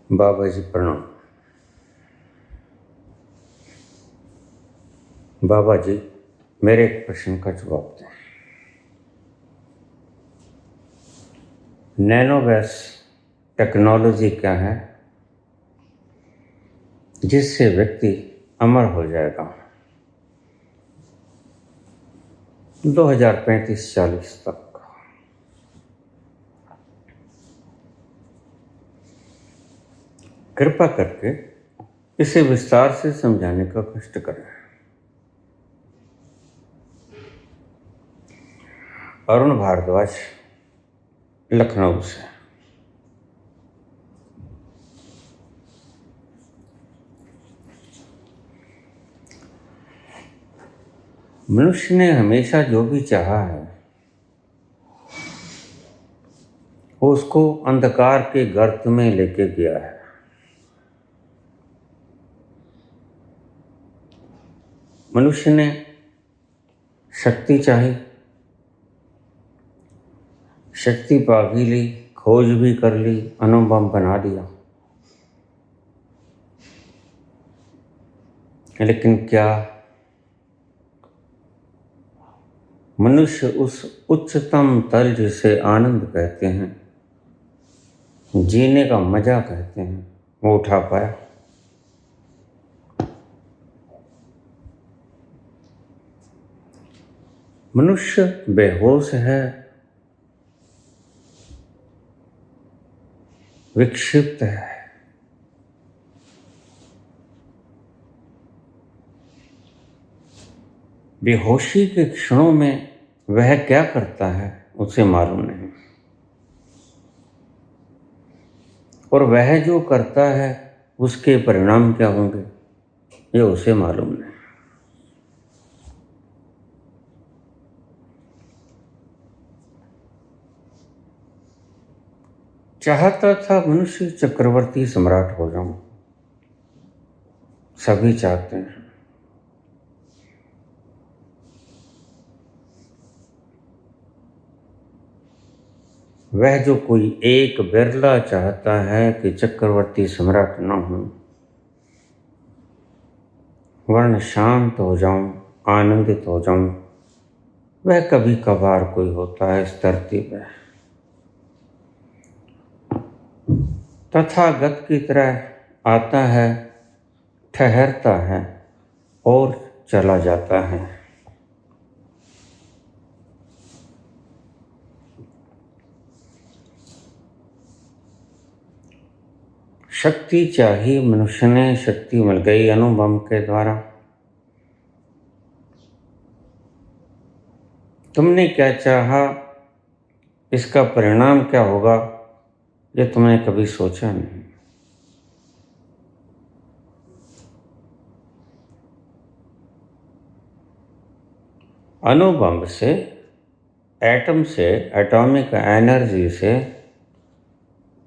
बाबा जी प्रणाम। बाबा जी, मेरे एक प्रश्न का जवाब दें। नैनोवेस टेक्नोलॉजी क्या है जिससे व्यक्ति अमर हो जाएगा 2035-40 तक? कृपा करके इसे विस्तार से समझाने का कष्ट करें। अरुण भारद्वाज, लखनऊ से। मनुष्य ने हमेशा जो भी चाहा है वो उसको अंधकार के गर्त में लेके गया है। मनुष्य ने शक्ति चाही, शक्ति पा भी ली, खोज भी कर ली, अणुबम बना लिया, लेकिन क्या मनुष्य उस उच्चतम तल जिसे आनंद कहते हैं, जीने का मजा कहते हैं, वो उठा पाया? मनुष्य बेहोश है, विक्षिप्त है, बेहोशी के क्षणों में वह क्या करता है उसे मालूम नहीं, और वह जो करता है उसके परिणाम क्या होंगे ये उसे मालूम नहीं। चाहता था मनुष्य चक्रवर्ती सम्राट हो जाऊं, सभी चाहते हैं। वह जो कोई एक बिरला चाहता है कि चक्रवर्ती सम्राट न हो, वरन शांत हो जाऊं, आनंदित हो जाऊं, वह कभी कभार कोई होता है इस धरती पर। तथागत की तरह आता है, ठहरता है और चला जाता है। शक्ति चाहिए मनुष्य ने, शक्ति मिल गई अणुबम के द्वारा। तुमने क्या चाहा, इसका परिणाम क्या होगा ये तुमने कभी सोचा नहीं। अणुबम से, एटम से, एटॉमिक एनर्जी से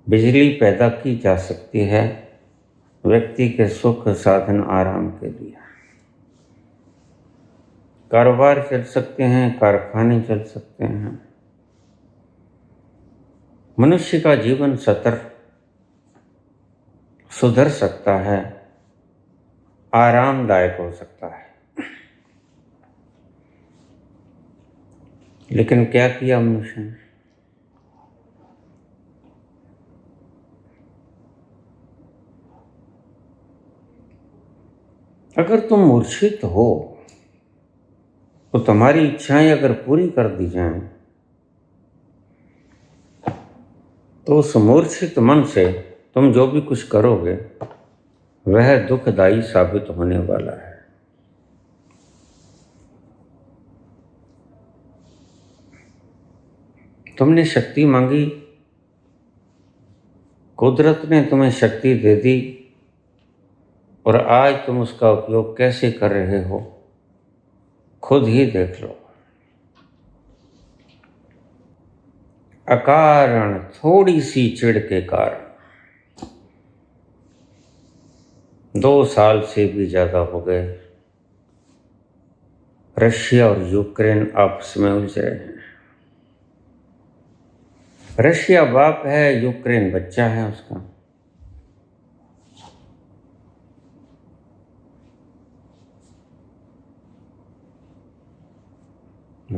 बिजली पैदा की जा सकती है व्यक्ति के सुख साधन आराम के लिए। कारोबार चल सकते हैं, कारखाने चल सकते हैं, मनुष्य का जीवन सतर सुधर सकता है, आरामदायक हो सकता है। लेकिन क्या किया मनुष्य ने? अगर तुम मूर्छित हो तो तुम्हारी इच्छाएं अगर पूरी कर दी जाएं तो उस मूर्छित मन से तुम जो भी कुछ करोगे वह दुखदायी साबित होने वाला है। तुमने शक्ति मांगी, कुदरत ने तुम्हें शक्ति दे दी, और आज तुम उसका उपयोग कैसे कर रहे हो खुद ही देख लो। अकारण थोड़ी सी चिढ़ के कारण 2 साल से भी ज्यादा हो गए रशिया और यूक्रेन आपस में उलझ रहे हैं। रशिया बाप है, यूक्रेन बच्चा है उसका।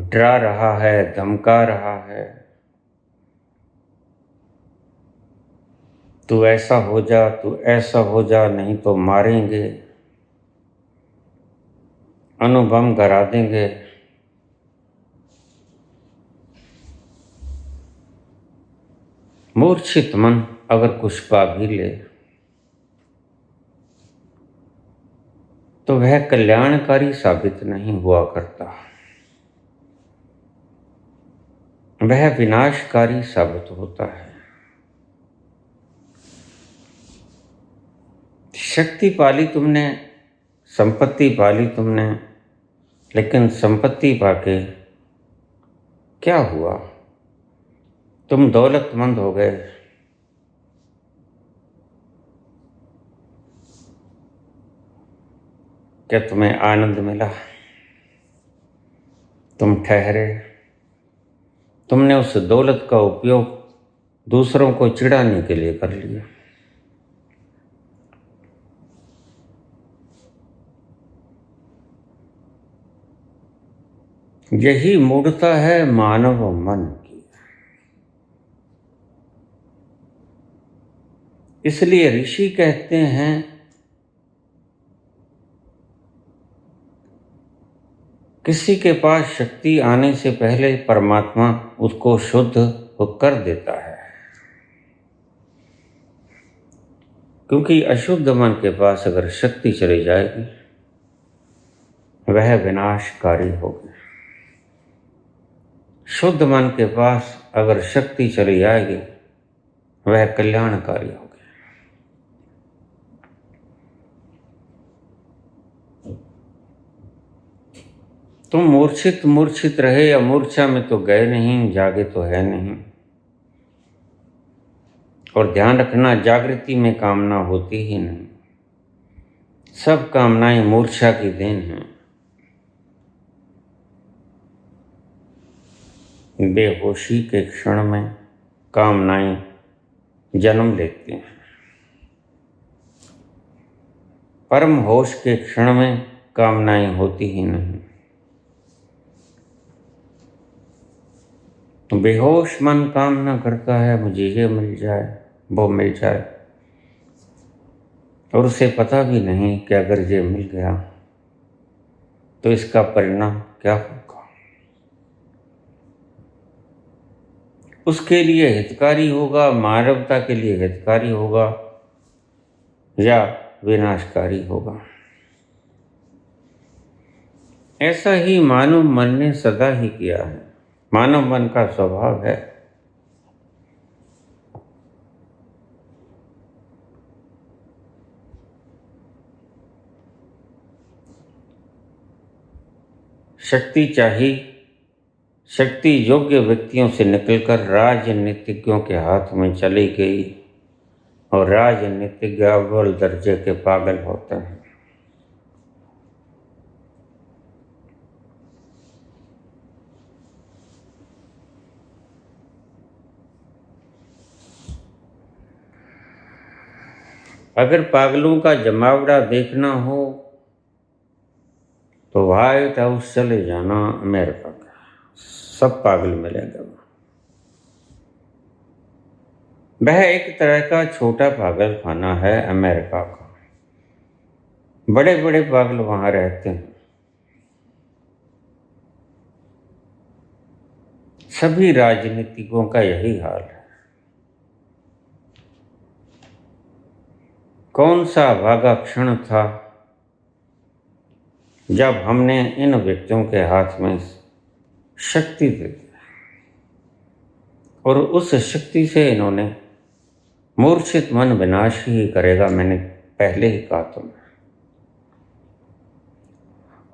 डरा रहा है, धमका रहा है, तू ऐसा हो जा, तू ऐसा हो जा, नहीं तो मारेंगे, अणुबम गिरा देंगे। मूर्छित मन अगर कुछ पा भी ले तो वह कल्याणकारी साबित नहीं हुआ करता, वह विनाशकारी साबित होता है। शक्ति पाली तुमने, संपत्ति पाली तुमने, लेकिन संपत्ति पाके क्या हुआ? तुम दौलतमंद हो गए, क्या तुम्हें आनंद मिला? तुम ठहरे, तुमने उस दौलत का उपयोग दूसरों को चिढ़ाने के लिए कर लिया। यही मूढ़ता है मानव मन की। इसलिए ऋषि कहते हैं किसी के पास शक्ति आने से पहले परमात्मा उसको शुद्ध कर देता है, क्योंकि अशुद्ध मन के पास अगर शक्ति चली जाएगी वह विनाशकारी होगी। शुद्ध मन के पास अगर शक्ति चली जाएगी वह कल्याणकारी होगी। तुम मूर्छित रहे या मूर्छा में तो गए नहीं, जागे तो है नहीं। और ध्यान रखना, जागृति में कामना होती ही नहीं, सब कामनाएं मूर्छा की देन हैं। बेहोशी के क्षण में कामनाएं जन्म लेती हैं, परम होश के क्षण में कामनाएं होती ही नहीं। बेहोश मन कामना करता है मुझे ये मिल जाए, वो मिल जाए, और उसे पता भी नहीं कि अगर ये मिल गया तो इसका परिणाम क्या होगा। उसके लिए हितकारी होगा, मानवता के लिए हितकारी होगा या विनाशकारी होगा। ऐसा ही मानव मन ने सदा ही किया है। मानव मन का स्वभाव है शक्ति चाहिए, शक्ति योग्य व्यक्तियों से निकलकर राजनीतिज्ञों के हाथ में चली गई और राजनीतिज्ञ अव्वल दर्जे के पागल होते हैं। अगर पागलों का जमावड़ा देखना हो तो व्हाइट हाउस चले जाना, अमेरिका का, सब पागल मिलेंगे। वह एक तरह का छोटा पागल खाना है अमेरिका का, बड़े बड़े पागल वहां रहते हैं। सभी राजनीतिकों का यही हाल है। कौन सा भागा क्षण था जब हमने इन व्यक्तियों के हाथ में शक्ति दे दी और उस शक्ति से इन्होंने मूर्छित मन विनाश ही करेगा। मैंने पहले ही कहा तुम्हें,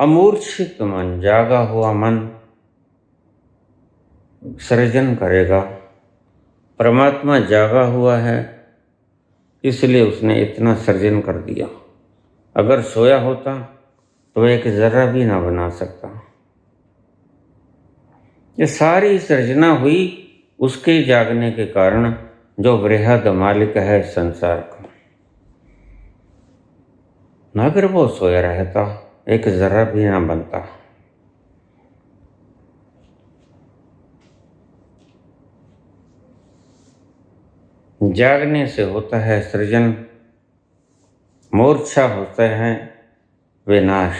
अमूर्छित मन, जागा हुआ मन सृजन करेगा। परमात्मा जागा हुआ है, इसलिए उसने इतना सृजन कर दिया। अगर सोया होता तो एक जरा भी ना बना सकता। ये सारी सृजना हुई उसके जागने के कारण, जो वृहद मालिक है संसार का। अगर वो सोया रहता एक जरा भी ना बनता। जागने से होता है सृजन, मूर्छा होता है विनाश।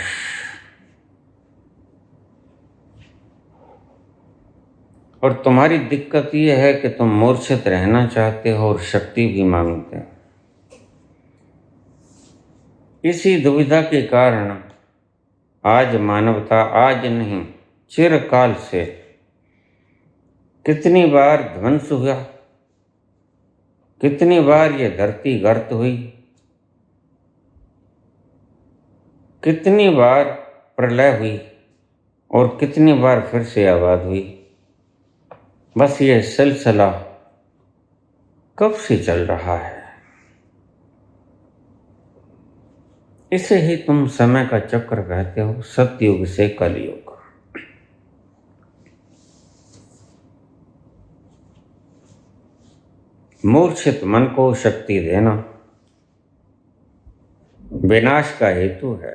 और तुम्हारी दिक्कत यह है कि तुम मूर्छित रहना चाहते हो और शक्ति भी मांगते हो। इसी दुविधा के कारण आज मानवता, आज नहीं चिरकाल से कितनी बार ध्वंस हुआ, कितनी बार यह धरती गर्त हुई, कितनी बार प्रलय हुई और कितनी बार फिर से आबाद हुई। बस ये सिलसिला कब से चल रहा है। इसे ही तुम समय का चक्र कहते हो, सतयुग से कलयुग। मूर्छित मन को शक्ति देना विनाश का हेतु है।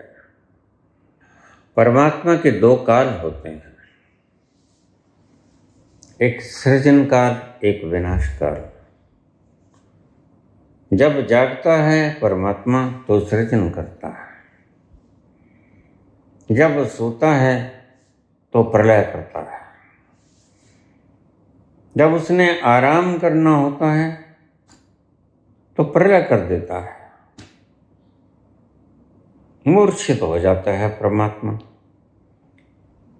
परमात्मा के दो काल होते हैं, एक सृजन काल, एक विनाश काल। जब जागता है परमात्मा तो सृजन करता है, जब सोता है तो प्रलय करता है, जब उसने आराम करना होता है तो प्रलय कर देता है। मूर्छित हो जाता है परमात्मा।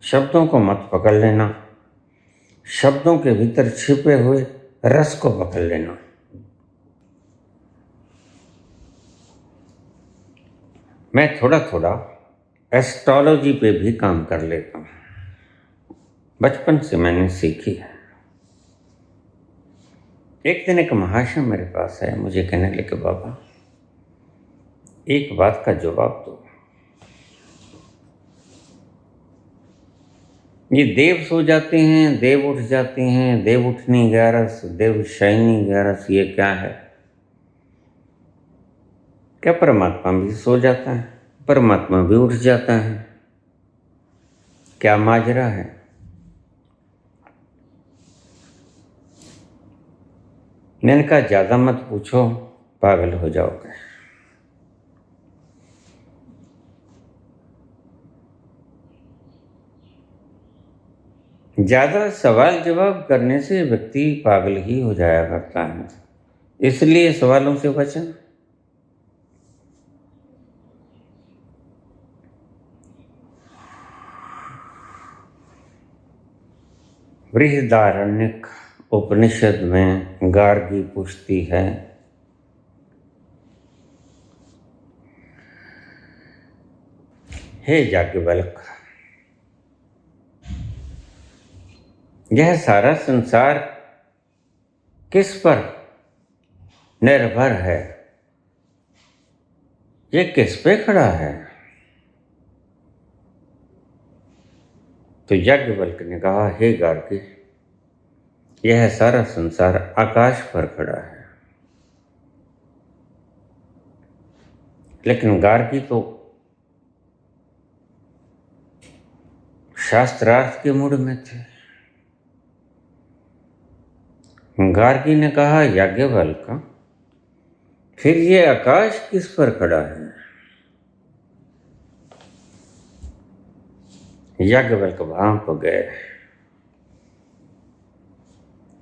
शब्दों को मत पकड़ लेना, शब्दों के भीतर छिपे हुए रस को पकड़ लेना। मैं थोड़ा थोड़ा एस्ट्रोलॉजी पे भी काम कर लेता हूँ, बचपन से मैंने सीखी है। एक दिन एक महाशय मेरे पास आया, मुझे कहने लगे बाबा एक बात का जवाब दो। ये देव सो जाते हैं, देव उठ जाते हैं, देव उठनी ग्यारस, देव शयनी ग्यारस, ये क्या है? क्या परमात्मा भी सो जाता है? परमात्मा भी उठ जाता है? क्या माजरा है? मैंने कहा ज़्यादा मत पूछो, पागल हो जाओगे। ज़्यादा सवाल जवाब करने से व्यक्ति पागल ही हो जाया करता है, इसलिए सवालों से बचना। बृहदारण्यक उपनिषद में गार्गी पूछती है, हे याज्ञवल्क्य, यह सारा संसार किस पर निर्भर है? ये किस पे खड़ा है? तो याज्ञवल्क्य ने कहा, हे गार्गी, यह सारा संसार आकाश पर खड़ा है। लेकिन गार्गी तो शास्त्रार्थ के मूड में थे। गार्गी ने कहा, याज्ञवल्क्य, फिर ये आकाश किस पर खड़ा है? याज्ञवल्क्य भांप गए,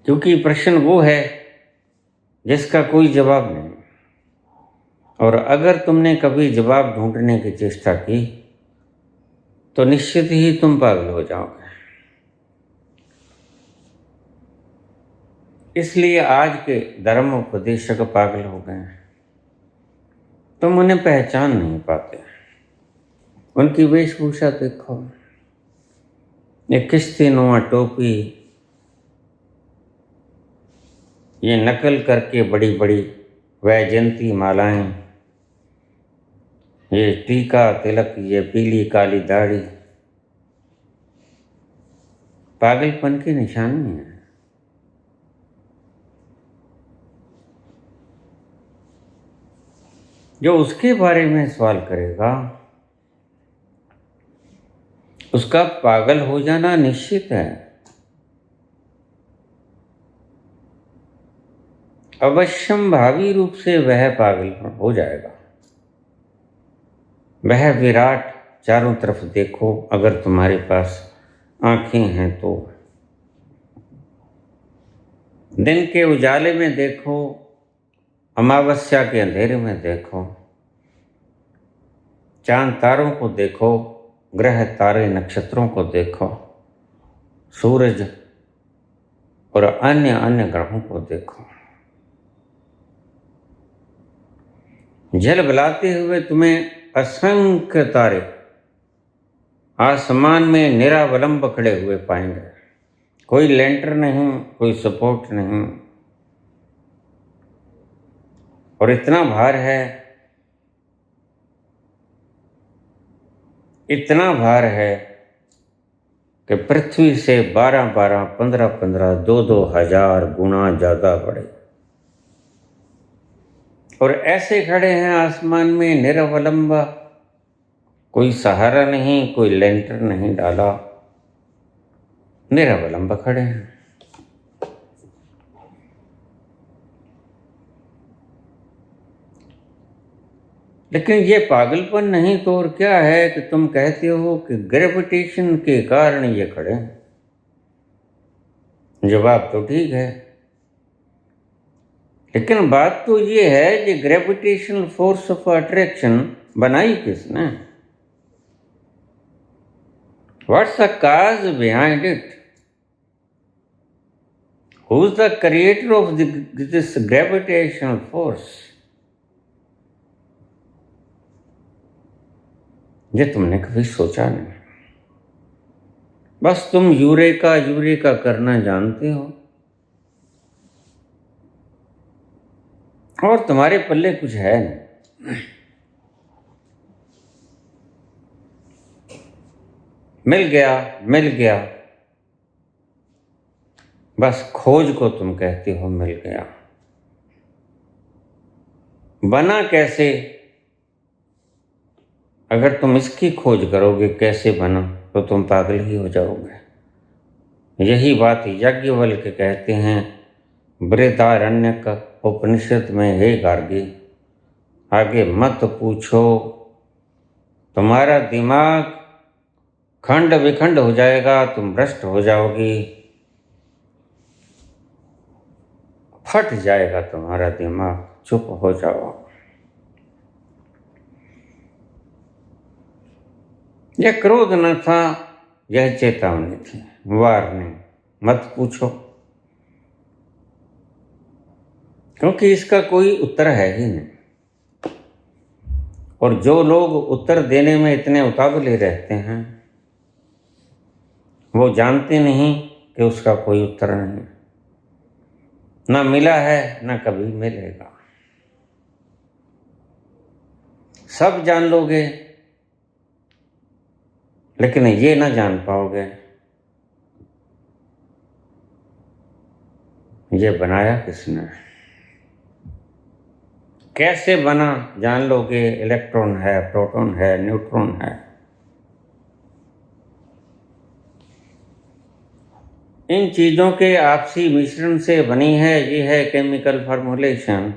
क्योंकि प्रश्न वो है जिसका कोई जवाब नहीं, और अगर तुमने कभी जवाब ढूंढने की चेष्टा की तो निश्चित ही तुम पागल हो जाओगे। इसलिए आज के धर्म उपदेशक पागल हो गए हैं। तुम उन्हें पहचान नहीं पाते। उनकी वेशभूषा देखो, ये किश्तीनुमा टोपी, ये नकल करके बड़ी बड़ी वैजयंती मालाएं, ये टीका तिलक, ये पीली काली दाढ़ी, पागलपन की निशानी है। जो उसके बारे में सवाल करेगा उसका पागल हो जाना निश्चित है। अवश्यम भावी रूप से वह पागलपन हो जाएगा। वह विराट चारों तरफ देखो, अगर तुम्हारे पास आंखें हैं तो। दिन के उजाले में देखो, अमावस्या के अंधेरे में देखो, चांद तारों को देखो, ग्रह तारे नक्षत्रों को देखो, सूरज और अन्य अन्य ग्रहों को देखो। झलबलाते हुए तुम्हें असंख्य तारे आसमान में निरावलंब खड़े हुए पाएंगे। कोई लेंटर नहीं, कोई सपोर्ट नहीं, और इतना भार है, इतना भार है कि पृथ्वी से 12-12, 15-15, 2-2 हजार गुना ज्यादा बड़े, और ऐसे खड़े हैं आसमान में निरावलंब। कोई सहारा नहीं, कोई लेंटर नहीं डाला, निरावलंब खड़े हैं। लेकिन ये पागलपन नहीं तो और क्या है कि तुम कहते हो कि ग्रेविटेशन के कारण ये खड़े हैं। जवाब तो ठीक है, लेकिन बात तो ये है कि ग्रेविटेशनल फोर्स ऑफ अट्रैक्शन बनाई किसने? What's the cause behind it? Who is the creator of this gravitational force? ये तुमने कभी सोचा नहीं। बस तुम यूरेका यूरेका करना जानते हो, और तुम्हारे पल्ले कुछ है नहीं। मिल गया, मिल गया, बस खोज को तुम कहते हो मिल गया। बना कैसे? अगर तुम इसकी खोज करोगे कैसे बना, तो तुम पागल ही हो जाओगे। यही बात याज्ञवल्क्य कहते हैं बृहदारण्यक उपनिषद में, हे गार्गी, आगे मत पूछो, तुम्हारा दिमाग खंड विखंड हो जाएगा, तुम भ्रष्ट हो जाओगी, फट जाएगा तुम्हारा दिमाग, चुप हो जाओ। यह क्रोध न था, यह चेतावनी थी, वार्निंग, मत पूछो, क्योंकि इसका कोई उत्तर है ही नहीं। और जो लोग उत्तर देने में इतने उतावले रहते हैं, वो जानते नहीं कि उसका कोई उत्तर नहीं, ना मिला है ना कभी मिलेगा। सब जान लोगे, लेकिन ये ना जान पाओगे ये बनाया किसने, कैसे बना जान लोगे। इलेक्ट्रॉन है, प्रोटॉन है, न्यूट्रॉन है, इन चीजों के आपसी मिश्रण से बनी है। ये है केमिकल फॉर्मुलेशन।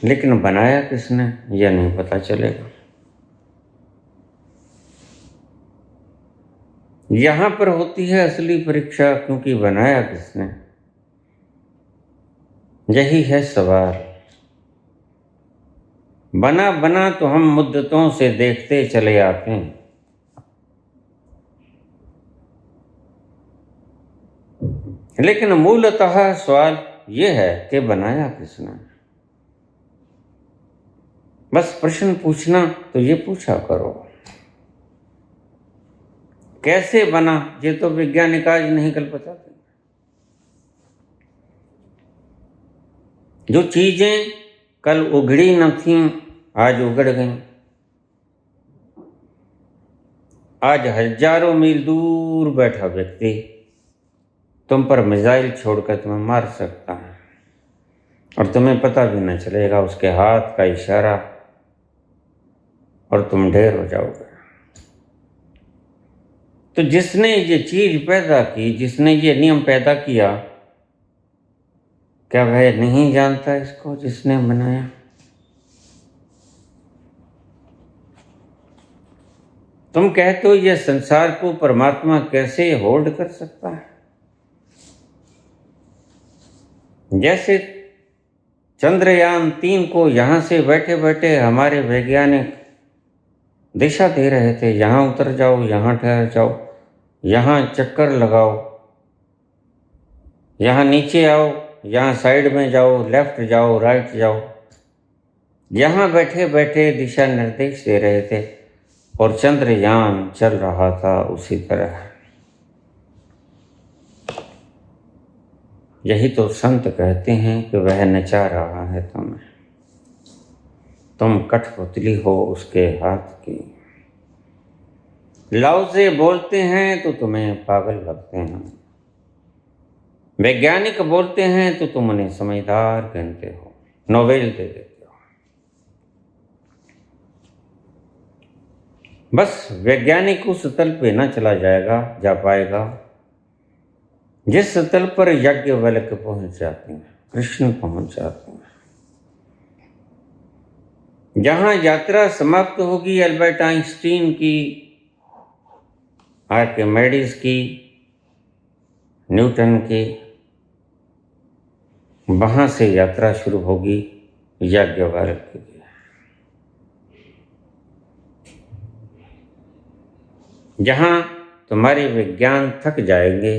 लेकिन बनाया किसने यह नहीं पता चलेगा। यहां पर होती है असली परीक्षा, क्योंकि बनाया किसने, यही है सवाल। बना बना तो हम मुद्दतों से देखते चले आते हैं, लेकिन मूलतः सवाल यह है कि बनाया किसने। बस प्रश्न पूछना तो ये पूछा करो, कैसे बना, ये तो वैज्ञानिक आज नहीं कल बताते। जो चीजें कल उगड़ी न थीं आज उगड़ गईं। आज हजारों मील दूर बैठा व्यक्ति तुम पर मिसाइल छोड़कर तुम्हें मार सकता है, और तुम्हें पता भी न चलेगा उसके हाथ का इशारा, और तुम ढेर हो जाओगे। तो जिसने ये चीज पैदा की, जिसने ये नियम पैदा किया, क्या वह नहीं जानता इसको जिसने बनाया? तुम कहते हो ये संसार को परमात्मा कैसे होल्ड कर सकता है? जैसे चंद्रयान 3 को यहां से बैठे बैठे हमारे वैज्ञानिक दिशा दे रहे थे, यहां उतर जाओ, यहां ठहर जाओ, यहां चक्कर लगाओ, यहां नीचे आओ, यहां साइड में जाओ, लेफ्ट जाओ, राइट जाओ, यहां बैठे बैठे दिशा निर्देश दे रहे थे और चंद्रयान चल रहा था उसी तरह। यही तो संत कहते हैं कि वह नचा रहा है तुम्हें, तुम कठपुतली हो उसके हाथ की। लाओसे बोलते हैं तो तुम्हें पागल लगते हैं, वैज्ञानिक बोलते हैं तो तुम उन्हें समझदार कहते हो, नोबेल दे देते हो। बस वैज्ञानिक उस तल पे न चला जा पाएगा जिस तल पर याज्ञवल्क्य पहुंच जाते हैं, कृष्ण पहुंच जाते हैं। जहां यात्रा समाप्त होगी अल्बर्ट आइंस्टीन की, आर्किमिडीज की, न्यूटन की, वहां से यात्रा शुरू होगी याज्ञवल्क्य की। जहां तुम्हारे विज्ञान थक जाएंगे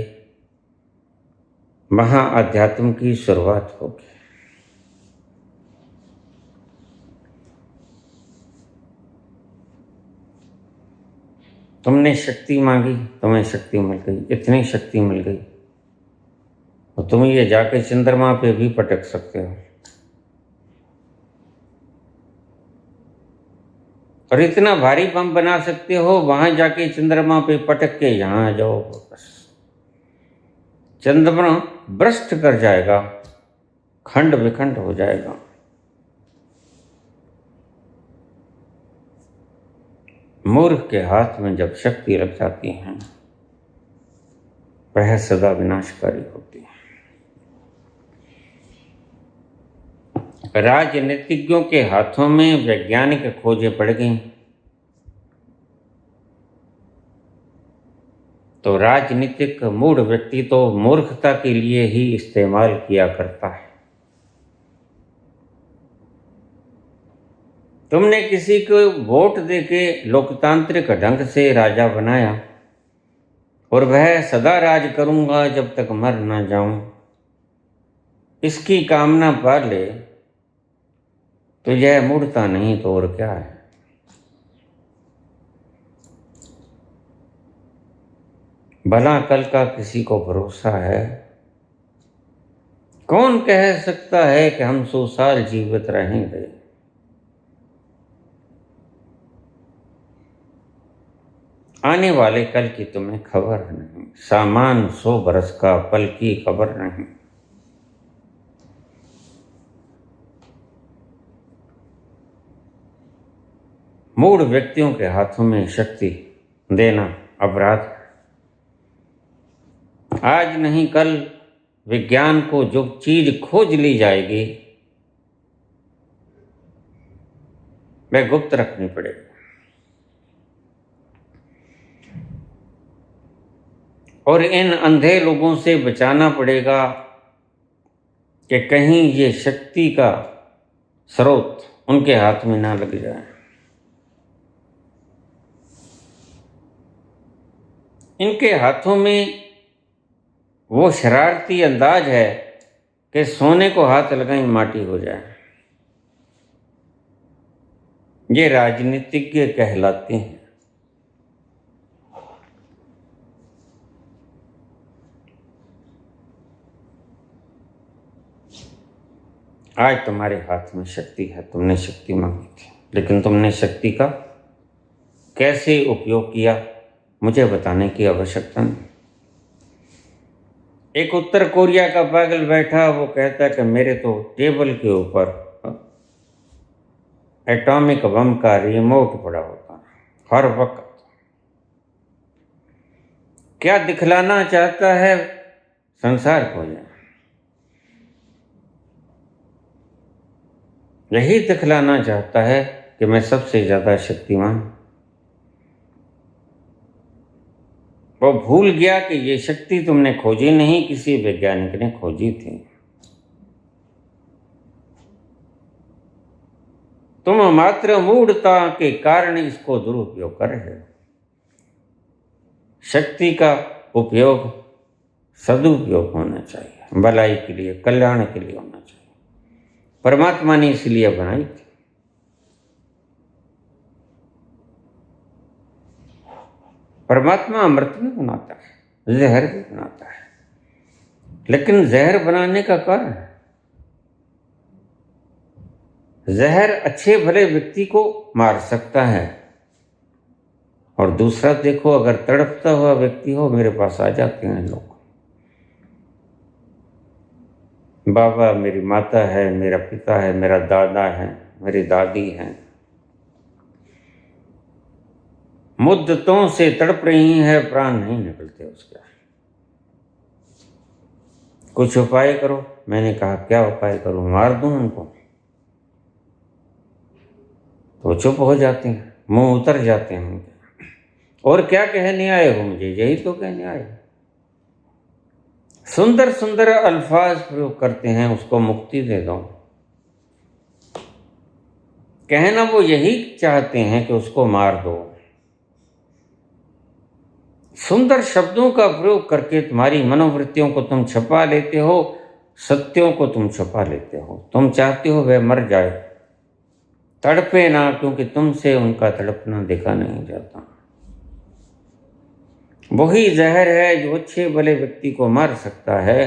वहां अध्यात्म की शुरुआत होगी। तुमने शक्ति मांगी, तुम्हें शक्ति मिल गई, इतनी शक्ति मिल गई और तुम ये जाके चंद्रमा पे भी पटक सकते हो, और इतना भारी बम बना सकते हो, वहां जाके चंद्रमा पे पटक के यहां आ जाओ, बस चंद्रमा भ्रष्ट कर जाएगा, खंड विखंड हो जाएगा। मूर्ख के हाथ में जब शक्ति लग जाती है वह सदा विनाशकारी होती है। राजनीतिज्ञों के हाथों में वैज्ञानिक खोजें पड़ गई तो राजनीतिक मूढ़ व्यक्ति तो मूर्खता के लिए ही इस्तेमाल किया करता है। तुमने किसी को वोट देके लोकतांत्रिक ढंग से राजा बनाया और वह सदा राज करूंगा जब तक मर ना जाऊं, इसकी कामना पा ले तो यह मूढ़ता नहीं तो और क्या है। भला कल का किसी को भरोसा है? कौन कह सकता है कि हम 100 साल जीवित रहेंगे? आने वाले कल की तुम्हें खबर नहीं, सामान 100 बरस का, पल की खबर नहीं। मूढ़ व्यक्तियों के हाथों में शक्ति देना अपराध है। आज नहीं कल विज्ञान को जो चीज खोज ली जाएगी वह गुप्त रखनी पड़ेगी। और इन अंधे लोगों से बचाना पड़ेगा कि कहीं ये शक्ति का स्रोत उनके हाथ में ना लग जाए। इनके हाथों में वो शरारती अंदाज है कि सोने को हाथ लगाई माटी हो जाए। ये राजनीतिज्ञ कहलाते हैं। आज तुम्हारे हाथ में शक्ति है, तुमने शक्ति मांगी थी, लेकिन तुमने शक्ति का कैसे उपयोग किया मुझे बताने की आवश्यकता नहीं। एक उत्तर कोरिया का पागल बैठा, वो कहता है कि मेरे तो टेबल के ऊपर एटॉमिक बम का रिमोट पड़ा होता है हर वक्त। क्या दिखलाना चाहता है संसार को? यही दिखलाना चाहता है कि मैं सबसे ज्यादा शक्तिमान। वो भूल गया कि ये शक्ति तुमने खोजी नहीं, किसी वैज्ञानिक ने खोजी थी। तुम मात्र मूढ़ता के कारण इसको दुरुपयोग कर रहे हो। शक्ति का उपयोग सदुपयोग होना चाहिए, भलाई के लिए, कल्याण के लिए होना चाहिए। परमात्मा ने इसलिए बनाई थी। परमात्मा अमृत भी बनाता है, जहर भी बनाता है, लेकिन जहर बनाने का कारण है, जहर अच्छे भले व्यक्ति को मार सकता है। और दूसरा देखो, अगर तड़पता हुआ व्यक्ति हो, मेरे पास आ जाते हैं लोग, बाबा मेरी माता है, मेरा पिता है, मेरा दादा है, मेरी दादी है, मुद्दतों से तड़प रही है, प्राण नहीं निकलते उसके, कुछ उपाय करो। मैंने कहा क्या उपाय करूं, मार दूं उनको? तो चुप हो जाते हैं, मुंह उतर जाते हैं उनके। और क्या कहने आए हो मुझे? यही तो कहने आए। सुंदर सुंदर अल्फाज प्रयोग करते हैं, उसको मुक्ति दे दो। कहना वो यही चाहते हैं कि उसको मार दो। सुंदर शब्दों का प्रयोग करके तुम्हारी मनोवृत्तियों को तुम छुपा लेते हो, सत्यों को तुम छुपा लेते हो। तुम चाहते हो वह मर जाए, तड़पे ना, क्योंकि तुमसे उनका तड़पना देखा नहीं जाता। वही जहर है जो अच्छे भले व्यक्ति को मार सकता है,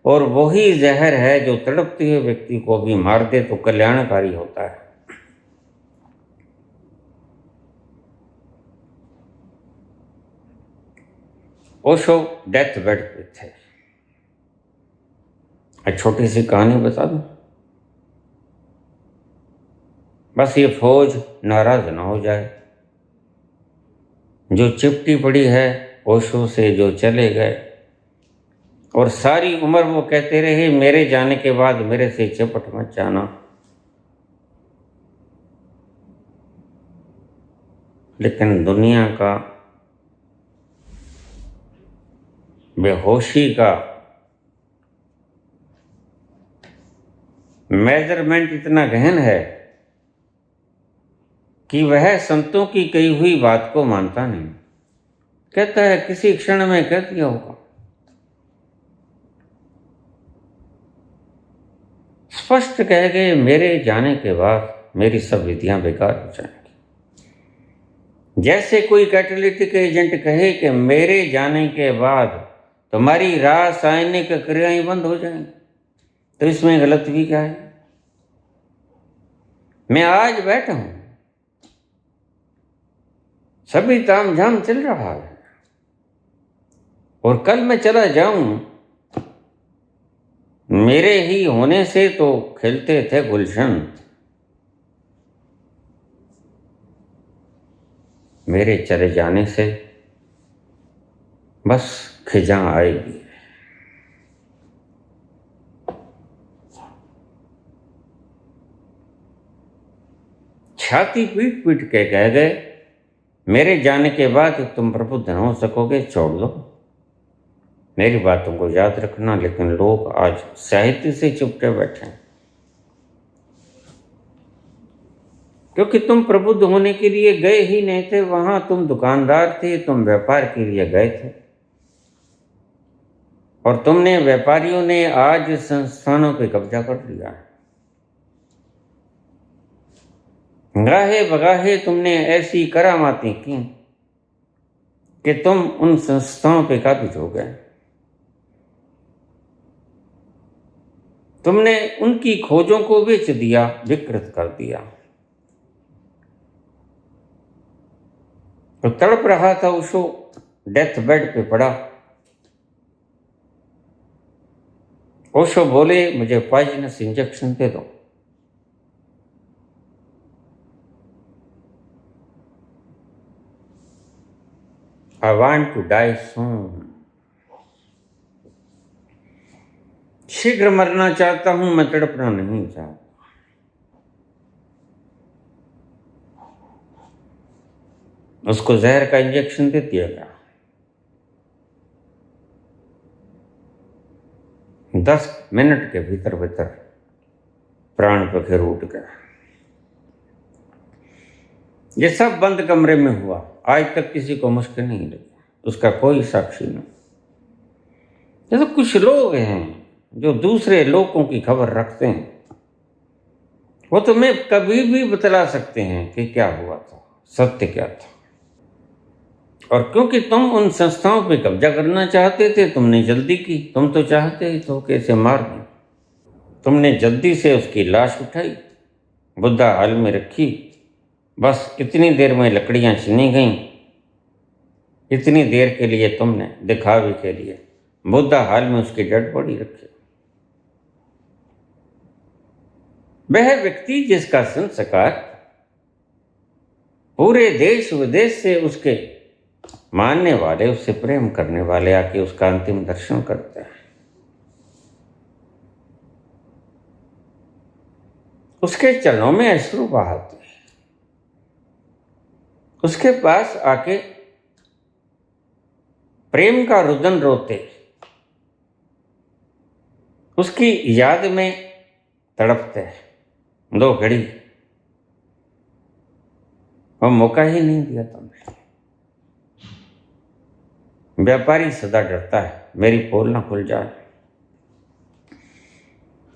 और वही जहर है जो तड़पते हुए व्यक्ति को भी मार दे तो कल्याणकारी होता है। ओशो डेथ बेड पे थे। एक छोटी सी कहानी बता दूं, बस ये फौज नाराज ना हो जाए। जो चिपटी पड़ी है ओशो से, जो चले गए, और सारी उम्र वो कहते रहे मेरे जाने के बाद मेरे से चिपट मत जाना। लेकिन दुनिया का बेहोशी का मेजरमेंट इतना गहन है कि वह संतों की कही हुई बात को मानता नहीं। कहता है किसी क्षण में कह दिया होगा, स्पष्ट कह गए मेरे जाने के बाद मेरी सब विधियां बेकार हो जाएंगी। जैसे कोई कैटालिटिक एजेंट कहे कि मेरे जाने के बाद तुम्हारी रासायनिक क्रियाएं बंद हो जाएंगी, तो इसमें गलत भी क्या है? मैं आज बैठा हूं, सभी तामझाम चल रहा है, और कल मैं चला जाऊं, मेरे ही होने से तो खिलते थे गुलशन, मेरे चले जाने से बस खिजा आएगी। छाती पीट पीट के कह गए मेरे जाने के बाद तुम प्रबुद्ध न हो सकोगे, छोड़ दो, मेरी बातों को याद रखना। लेकिन लोग आज साहित्य से चुपके बैठे हैं, क्योंकि तुम प्रबुद्ध होने के लिए गए ही नहीं थे वहां। तुम दुकानदार थे, तुम व्यापार के लिए गए थे, और तुमने, व्यापारियों ने आज संस्थानों पे कब्जा कर लिया। गाहे बगाहे तुमने ऐसी करामातें की कि तुम उन संस्थाओं पे काबिज हो गए। तुमने उनकी खोजों को बेच दिया, विकृत कर दिया। तो तड़प रहा था ओशो, डेथ बेड पे पड़ा। ओशो बोले मुझे पॉइजनस इंजेक्शन दे दो। आई वांट टू डाई सून। शीघ्र मरना चाहता हूं, मैं तड़पना नहीं चाहता। उसको जहर का इंजेक्शन दे दिया गया, 10 मिनट के भीतर भीतर प्राण पखेर उठ गया। ये सब बंद कमरे में हुआ, आज तक किसी को मुश्किल नहीं लगी, उसका कोई साक्षी नहीं। ये तो कुछ लोग हैं जो दूसरे लोगों की खबर रखते हैं, वो तुम्हें कभी भी बतला सकते हैं कि क्या हुआ था, सत्य क्या था। और क्योंकि तुम उन संस्थाओं पे कब्जा करना चाहते थे, तुमने जल्दी की। तुम तो चाहते ही तो कैसे मार दें। तुमने जल्दी से उसकी लाश उठाई, बुद्धा हाल में रखी, बस इतनी देर में लकड़ियां छीनी गईं। इतनी देर के लिए तुमने दिखावे के लिए बुद्धा हाल में उसकी डेड बॉडी रखी। वह व्यक्ति जिसका संस्कार पूरे देश विदेश से उसके मानने वाले, उससे प्रेम करने वाले आके उसका अंतिम दर्शन करते हैं, उसके चरणों में अश्रु बहाते हैं, उसके पास आके प्रेम का रुदन रोते, उसकी याद में तड़पते हैं। 2 घड़ी वो मौका ही नहीं दिया तुमने। व्यापारी सदा डरता है मेरी पोल ना खुल जाए,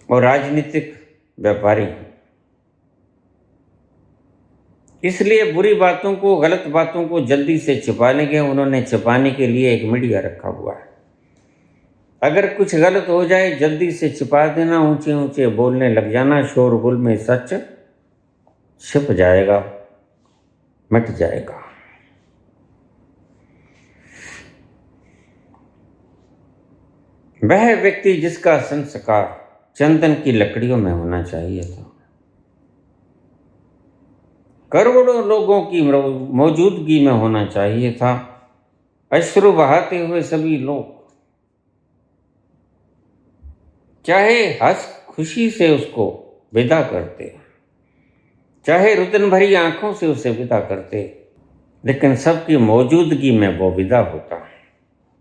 और राजनीतिक व्यापारी इसलिए बुरी बातों को, गलत बातों को जल्दी से छिपाने के, उन्होंने छिपाने के लिए एक मीडिया रखा हुआ है। अगर कुछ गलत हो जाए जल्दी से छिपा देना, ऊंचे ऊंचे बोलने लग जाना, शोरगुल में सच छिप जाएगा, मिट जाएगा। वह व्यक्ति जिसका संस्कार चंदन की लकड़ियों में होना चाहिए था, करोड़ों लोगों की मौजूदगी में होना चाहिए था, अश्रु बहाते हुए सभी लोग चाहे हंस खुशी से उसको विदा करते, चाहे रुदन भरी आंखों से उसे विदा करते, लेकिन सबकी मौजूदगी में वो विदा होता,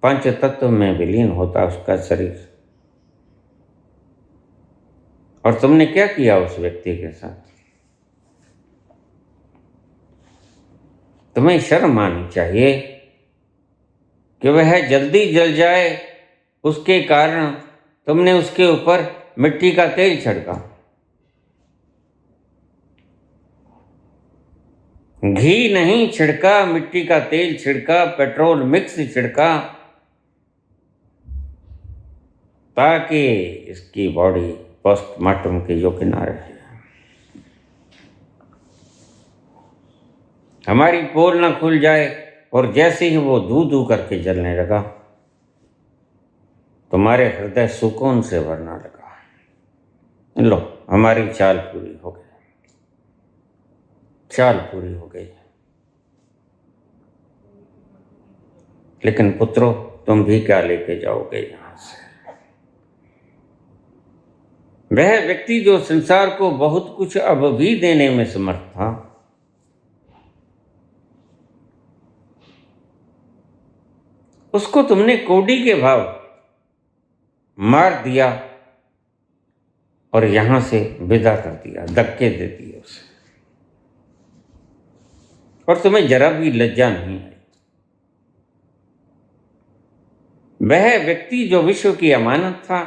5 तत्व में विलीन होता उसका शरीर। और तुमने क्या किया उस व्यक्ति के साथ? तुम्हें शर्म आनी चाहिए कि वह जल्दी जल जाए, उसके कारण तुमने उसके ऊपर मिट्टी का तेल छिड़का, घी नहीं छिड़का, मिट्टी का तेल छिड़का, पेट्रोल मिक्स छिड़का, ताकि इसकी बॉडी पोस्टमार्टम के योग्य ना रहे, हमारी पोल ना खुल जाए। और जैसे ही वो धू धू करके जलने लगा, तुम्हारे हृदय सुकून से भरना लगा। लो, हमारी चाल पूरी हो गई, चाल पूरी हो गई। लेकिन पुत्रों, तुम भी क्या लेके जाओगे यहां से? वह व्यक्ति जो संसार को बहुत कुछ अब भी देने में समर्थ था, उसको तुमने कौड़ी के भाव मार दिया और यहां से विदा कर दिया, धक्के दे दिए उसे, और तुम्हें जरा भी लज्जा नहीं है। वह व्यक्ति जो विश्व की अमानत था,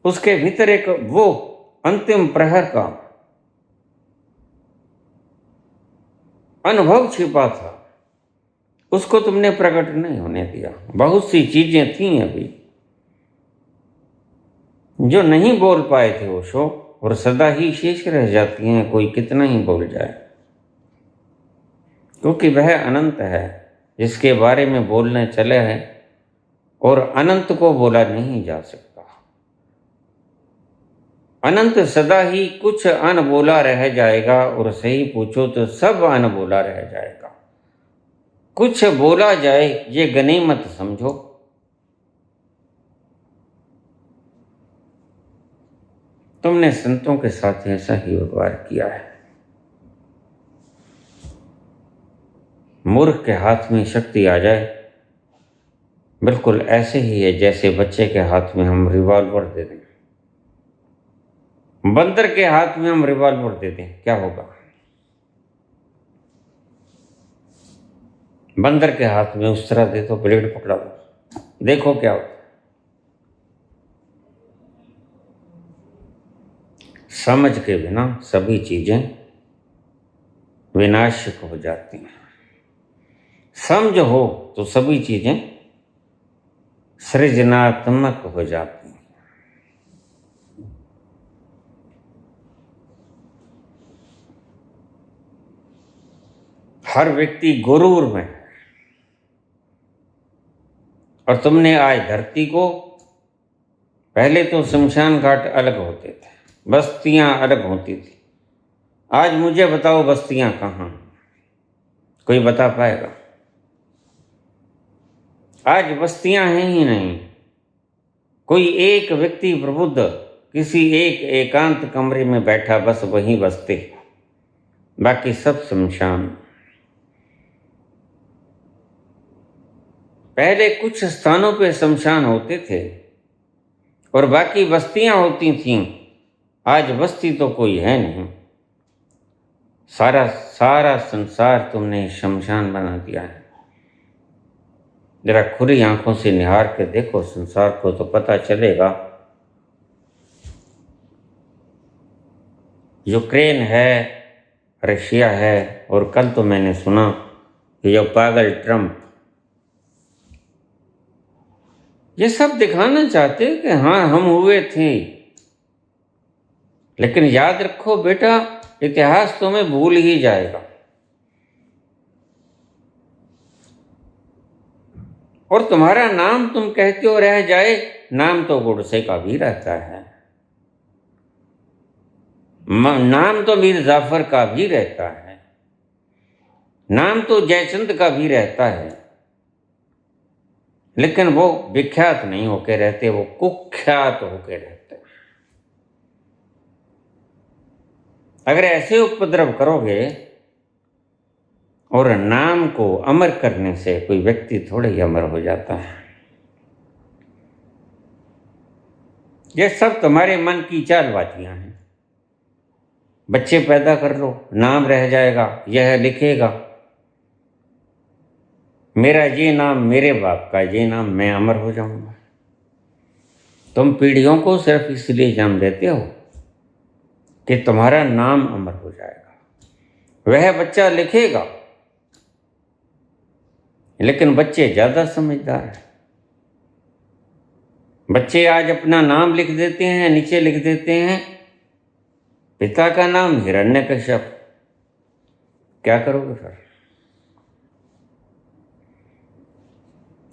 उसके भीतर एक वो अंतिम प्रहर का अनुभव छिपा था, उसको तुमने प्रकट नहीं होने दिया। बहुत सी चीजें थीं अभी जो नहीं बोल पाए थे ओशो, और सदा ही शेष रह जाती हैं, कोई कितना ही बोल जाए, क्योंकि वह अनंत है जिसके बारे में बोलने चले हैं, और अनंत को बोला नहीं जा सकता। अनंत सदा ही कुछ अनबोला रह जाएगा, और सही पूछो तो सब अनबोला रह जाएगा। कुछ बोला जाए ये गनीमत समझो। तुमने संतों के साथ ऐसा ही व्यवहार किया है। मूर्ख के हाथ में शक्ति आ जाए, बिल्कुल ऐसे ही है जैसे बच्चे के हाथ में हम रिवॉल्वर दे दें। बंदर के हाथ में हम रिवॉल्वर दे दें, क्या होगा? बंदर के हाथ में उस तरह दे तो ब्लेड पकड़ा दो, देखो क्या होता है। समझ के बिना सभी चीजें विनाशक हो जाती हैं। समझ हो तो सभी चीजें सृजनात्मक हो जाती हैं। हर व्यक्ति गुरूर में है। और तुमने आज धरती को, पहले तो शमशान घाट अलग होते थे, बस्तियां अलग होती थी। आज मुझे बताओ बस्तियां कहाँ? कोई बता पाएगा? आज बस्तियां हैं ही नहीं। कोई एक व्यक्ति प्रबुद्ध किसी एक एकांत कमरे में बैठा, बस वहीं बसते, बाकी सब शमशान। पहले कुछ स्थानों पे शमशान होते थे और बाकी बस्तियां होती थीं। आज बस्ती तो कोई है नहीं। सारा संसार तुमने शमशान बना दिया है। जरा खुली आंखों से निहार के देखो संसार को, तो पता चलेगा। यूक्रेन है, रशिया है, और कल तो मैंने सुना कि जो पागल ट्रंप, ये सब दिखाना चाहते कि हाँ हम हुए थे। लेकिन याद रखो बेटा, इतिहास तुम्हें भूल ही जाएगा। और तुम्हारा नाम तुम कहते हो रह जाए, नाम तो गोडसे का भी रहता है, नाम तो मीर जाफर का भी रहता है, नाम तो जयचंद का भी रहता है। लेकिन वो विख्यात नहीं होके रहते, वो कुख्यात होके रहते। अगर ऐसे उपद्रव करोगे, और नाम को अमर करने से कोई व्यक्ति थोड़े ही अमर हो जाता है। ये सब तुम्हारे मन की चालबाजियां हैं। बच्चे पैदा कर लो, नाम रह जाएगा, यह लिखेगा मेरा ये नाम मेरे बाप का, ये नाम, मैं अमर हो जाऊंगा। तुम पीढ़ियों को सिर्फ इसलिए जन्म देते हो कि तुम्हारा नाम अमर हो जाएगा। वह बच्चा लिखेगा, लेकिन बच्चे ज्यादा समझदार हैं। बच्चे आज अपना नाम लिख देते हैं, नीचे लिख देते हैं पिता का नाम हिरण्यकश्यप। क्या करोगे फिर?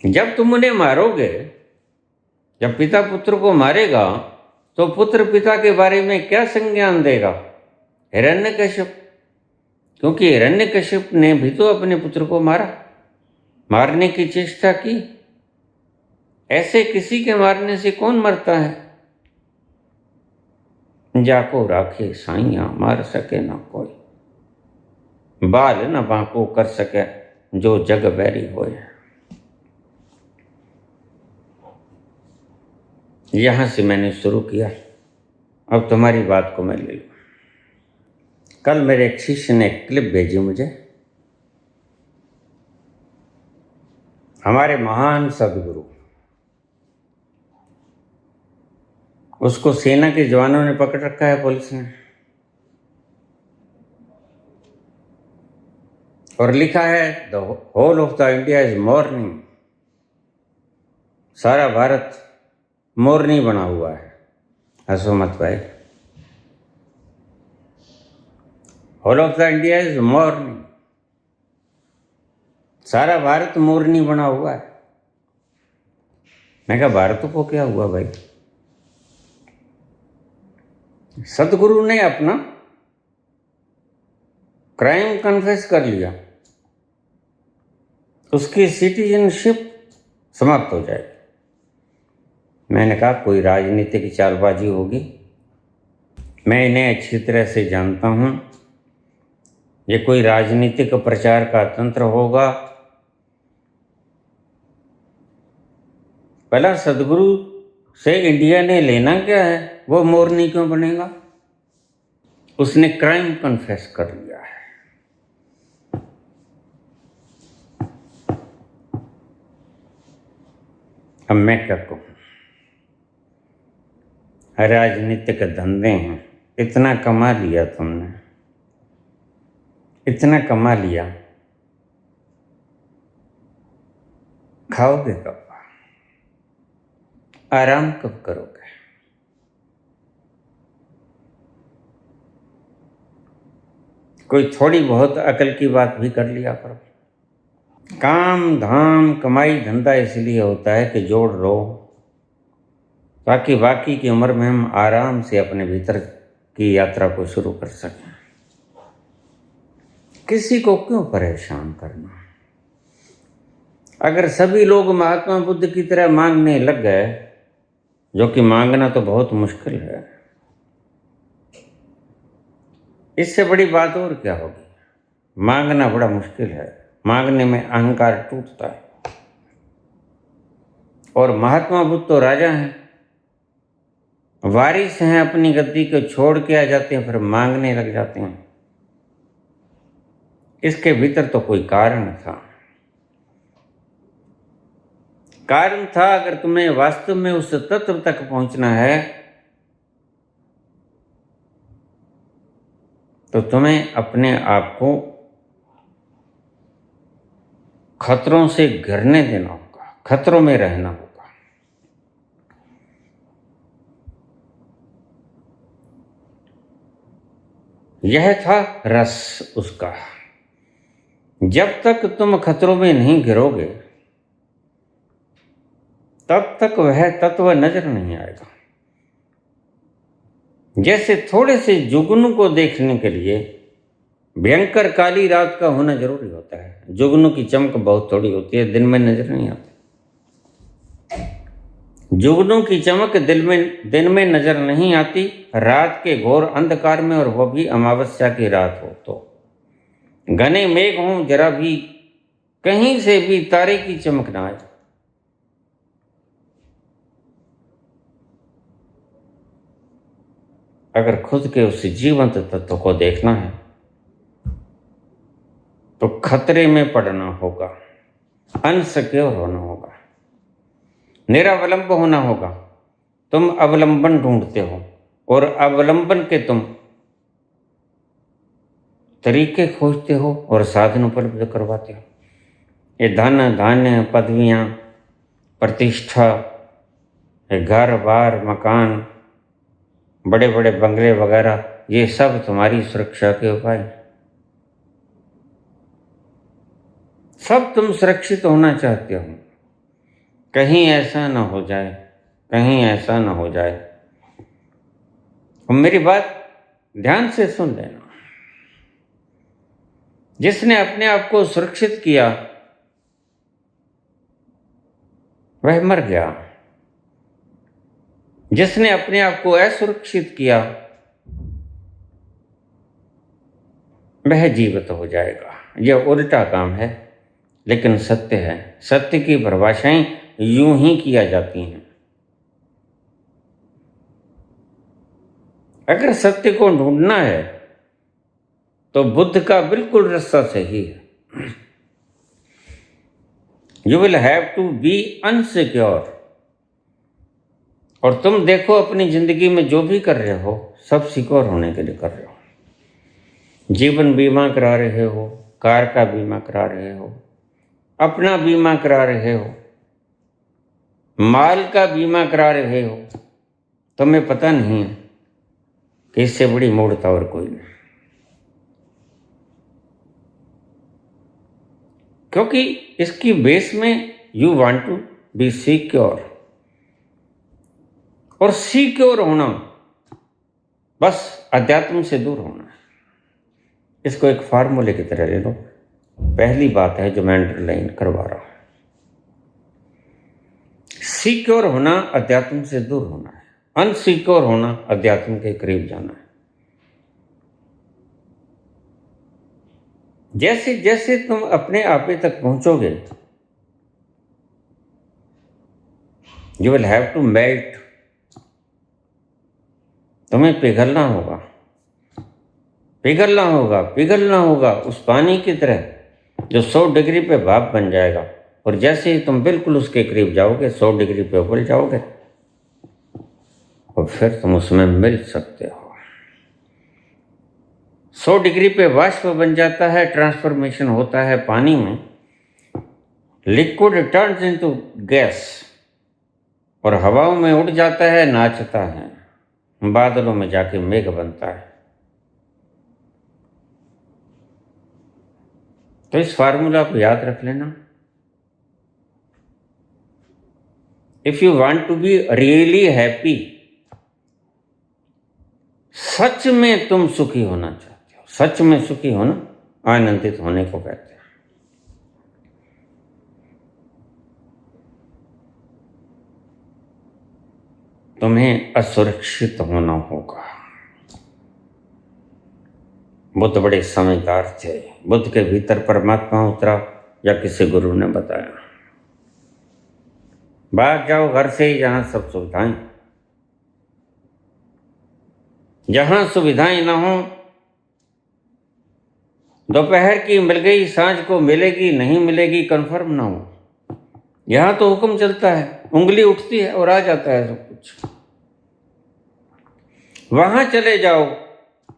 जब तुम उन्हें मारोगे, जब पिता पुत्र को मारेगा, तो पुत्र पिता के बारे में क्या संज्ञान देगा? हिरण्यकश्यप। क्योंकि हिरण्यकश्यप ने भी तो अपने पुत्र को मारा, मारने की चेष्टा की। ऐसे किसी के मारने से कौन मरता है? जाको राखे साइया, मार सके ना कोई, बाल न बांको कर सके जो जग बैरी होए। यहां से मैंने शुरू किया, अब तुम्हारी बात को मैं ले लूं। कल मेरे एक शिष्य ने एक क्लिप भेजी मुझे। हमारे महान सदगुरु, उसको सेना के जवानों ने पकड़ रखा है, पुलिस ने, और लिखा है the whole of the India is mourning. सारा भारत मोरनी बना हुआ है। हंसो मत भाई, whole of the India is mourning. सारा भारत मोरनी बना हुआ है। मैं कहा भारत को क्या हुआ भाई? सदगुरु ने अपना क्राइम कन्फेस कर लिया। उसकी सिटीजनशिप समाप्त हो जाएगी। मैंने कहा कोई राजनीतिक चालबाजी होगी, मैं इन्हें अच्छी तरह से जानता हूँ, ये कोई राजनीतिक प्रचार का तंत्र होगा। पहला सदगुरु से इंडिया ने लेना क्या है, वो मोरनी क्यों बनेगा? उसने क्राइम कन्फेस कर लिया है। अब मैं क्या कहूँ, राजनीतिक धंधे हैं, इतना कमा लिया तुमने, इतना कमा लिया, खाओगे कब? आराम कब करोगे? कोई थोड़ी बहुत अकल की बात भी कर लिया करो। काम धाम कमाई धंधा इसलिए होता है कि जोड़ लो, ताकि बाकी की उम्र में हम आराम से अपने भीतर की यात्रा को शुरू कर सकें। किसी को क्यों परेशान करना? अगर सभी लोग महात्मा बुद्ध की तरह मांगने लग गए, जो कि मांगना तो बहुत मुश्किल है, इससे बड़ी बात और क्या होगी? मांगना बड़ा मुश्किल है, मांगने में अहंकार टूटता है। और महात्मा बुद्ध तो राजा हैं, वारिस हैं, अपनी गद्दी को छोड़ के आ जाते हैं, फिर मांगने लग जाते हैं। इसके भीतर तो कोई कारण था, कारण था। अगर तुम्हें वास्तव में उस तत्व तक पहुंचना है तो तुम्हें अपने आप को खतरों से घिरने देना होगा, खतरों में रहना होगा। यह था रस उसका। जब तक तुम खतरों में नहीं गिरोगे तब तक वह तत्व नजर नहीं आएगा। जैसे थोड़े से जुगनू को देखने के लिए भयंकर काली रात का होना जरूरी होता है। जुगनू की चमक बहुत थोड़ी होती है, दिन में नजर नहीं आती। जुगनू की चमक दिन में नजर नहीं आती, रात के घोर अंधकार में, और वह भी अमावस्या की रात हो तो। घने मेघ हों, जरा भी कहीं से भी तारे की चमक ना आए। अगर खुद के उस जीवंत तत्व को देखना है तो खतरे में पड़ना होगा, अनसिक्योर होना होगा, निरावलंब होना होगा। तुम अवलंबन ढूंढते हो और अवलंबन के तुम तरीके खोजते हो और साधन उपलब्ध करवाते हो। ये धन धान्य, पदवियां, प्रतिष्ठा, घर बार, मकान, बड़े बड़े बंगले वगैरह, ये सब तुम्हारी सुरक्षा के उपाय। सब तुम सुरक्षित होना चाहते हो, कहीं ऐसा ना हो जाए, कहीं ऐसा ना हो जाए। और मेरी बात ध्यान से सुन लेना। जिसने अपने आप को सुरक्षित किया वह मर गया, जिसने अपने आप को असुरक्षित किया वह जीवित हो जाएगा। यह उल्टा काम है, लेकिन सत्य है। सत्य की परिभाषाएं यूं ही किया जाती हैं। अगर सत्य को ढूंढना है तो बुद्ध का बिल्कुल रास्ता सही है। You will have to be unsecure. और तुम देखो अपनी जिंदगी में जो भी कर रहे हो सब सिक्योर होने के लिए कर रहे हो। जीवन बीमा करा रहे हो, कार का बीमा करा रहे हो, अपना बीमा करा रहे हो, माल का बीमा करा रहे हो। तुम्हें पता नहीं है कि इससे बड़ी मूर्खता और कोई नहीं। क्योंकि इसकी बेस में you want to be secure. और सिक्योर होना बस अध्यात्म से दूर होना है। इसको एक फार्मूले की तरह ले लो। पहली बात है जो मैं अंडरलाइन करवा रहा हूं, सिक्योर होना अध्यात्म से दूर होना है, अनसिक्योर होना अध्यात्म के करीब जाना है। जैसे जैसे तुम अपने आपे तक पहुंचोगे, you will have to melt, तुम्हें पिघलना होगा, पिघलना होगा, पिघलना होगा उस पानी की तरह जो 100 डिग्री पे भाप बन जाएगा। और जैसे ही तुम बिल्कुल उसके करीब जाओगे, 100 डिग्री पे उबल जाओगे और फिर तुम उसमें मिल सकते हो। 100 डिग्री पे वाष्प बन जाता है, ट्रांसफॉर्मेशन होता है पानी में, लिक्विड टर्न्स इनटू गैस और हवाओं में उड़ जाता है, नाचता है, बादलों में जाके मेघ बनता है। तो इस फार्मूला को याद रख लेना। If you want to be really happy, सच में तुम सुखी होना चाहते हो, सच में सुखी होना आनंदित होने को कहते हैं। तुम्हें असुरक्षित होना होगा। बुद्ध बड़े समझदार थे। बुद्ध के भीतर परमात्मा उतरा या किसी गुरु ने बताया, भाग जाओ घर से ही जहां सब सुविधाएं, जहां सुविधाएं ना हो। दोपहर की मिल गई, सांझ को मिलेगी नहीं मिलेगी कंफर्म ना हो। यहां तो हुक्म चलता है, उंगली उठती है और आ जाता है सब कुछ। वहां चले जाओ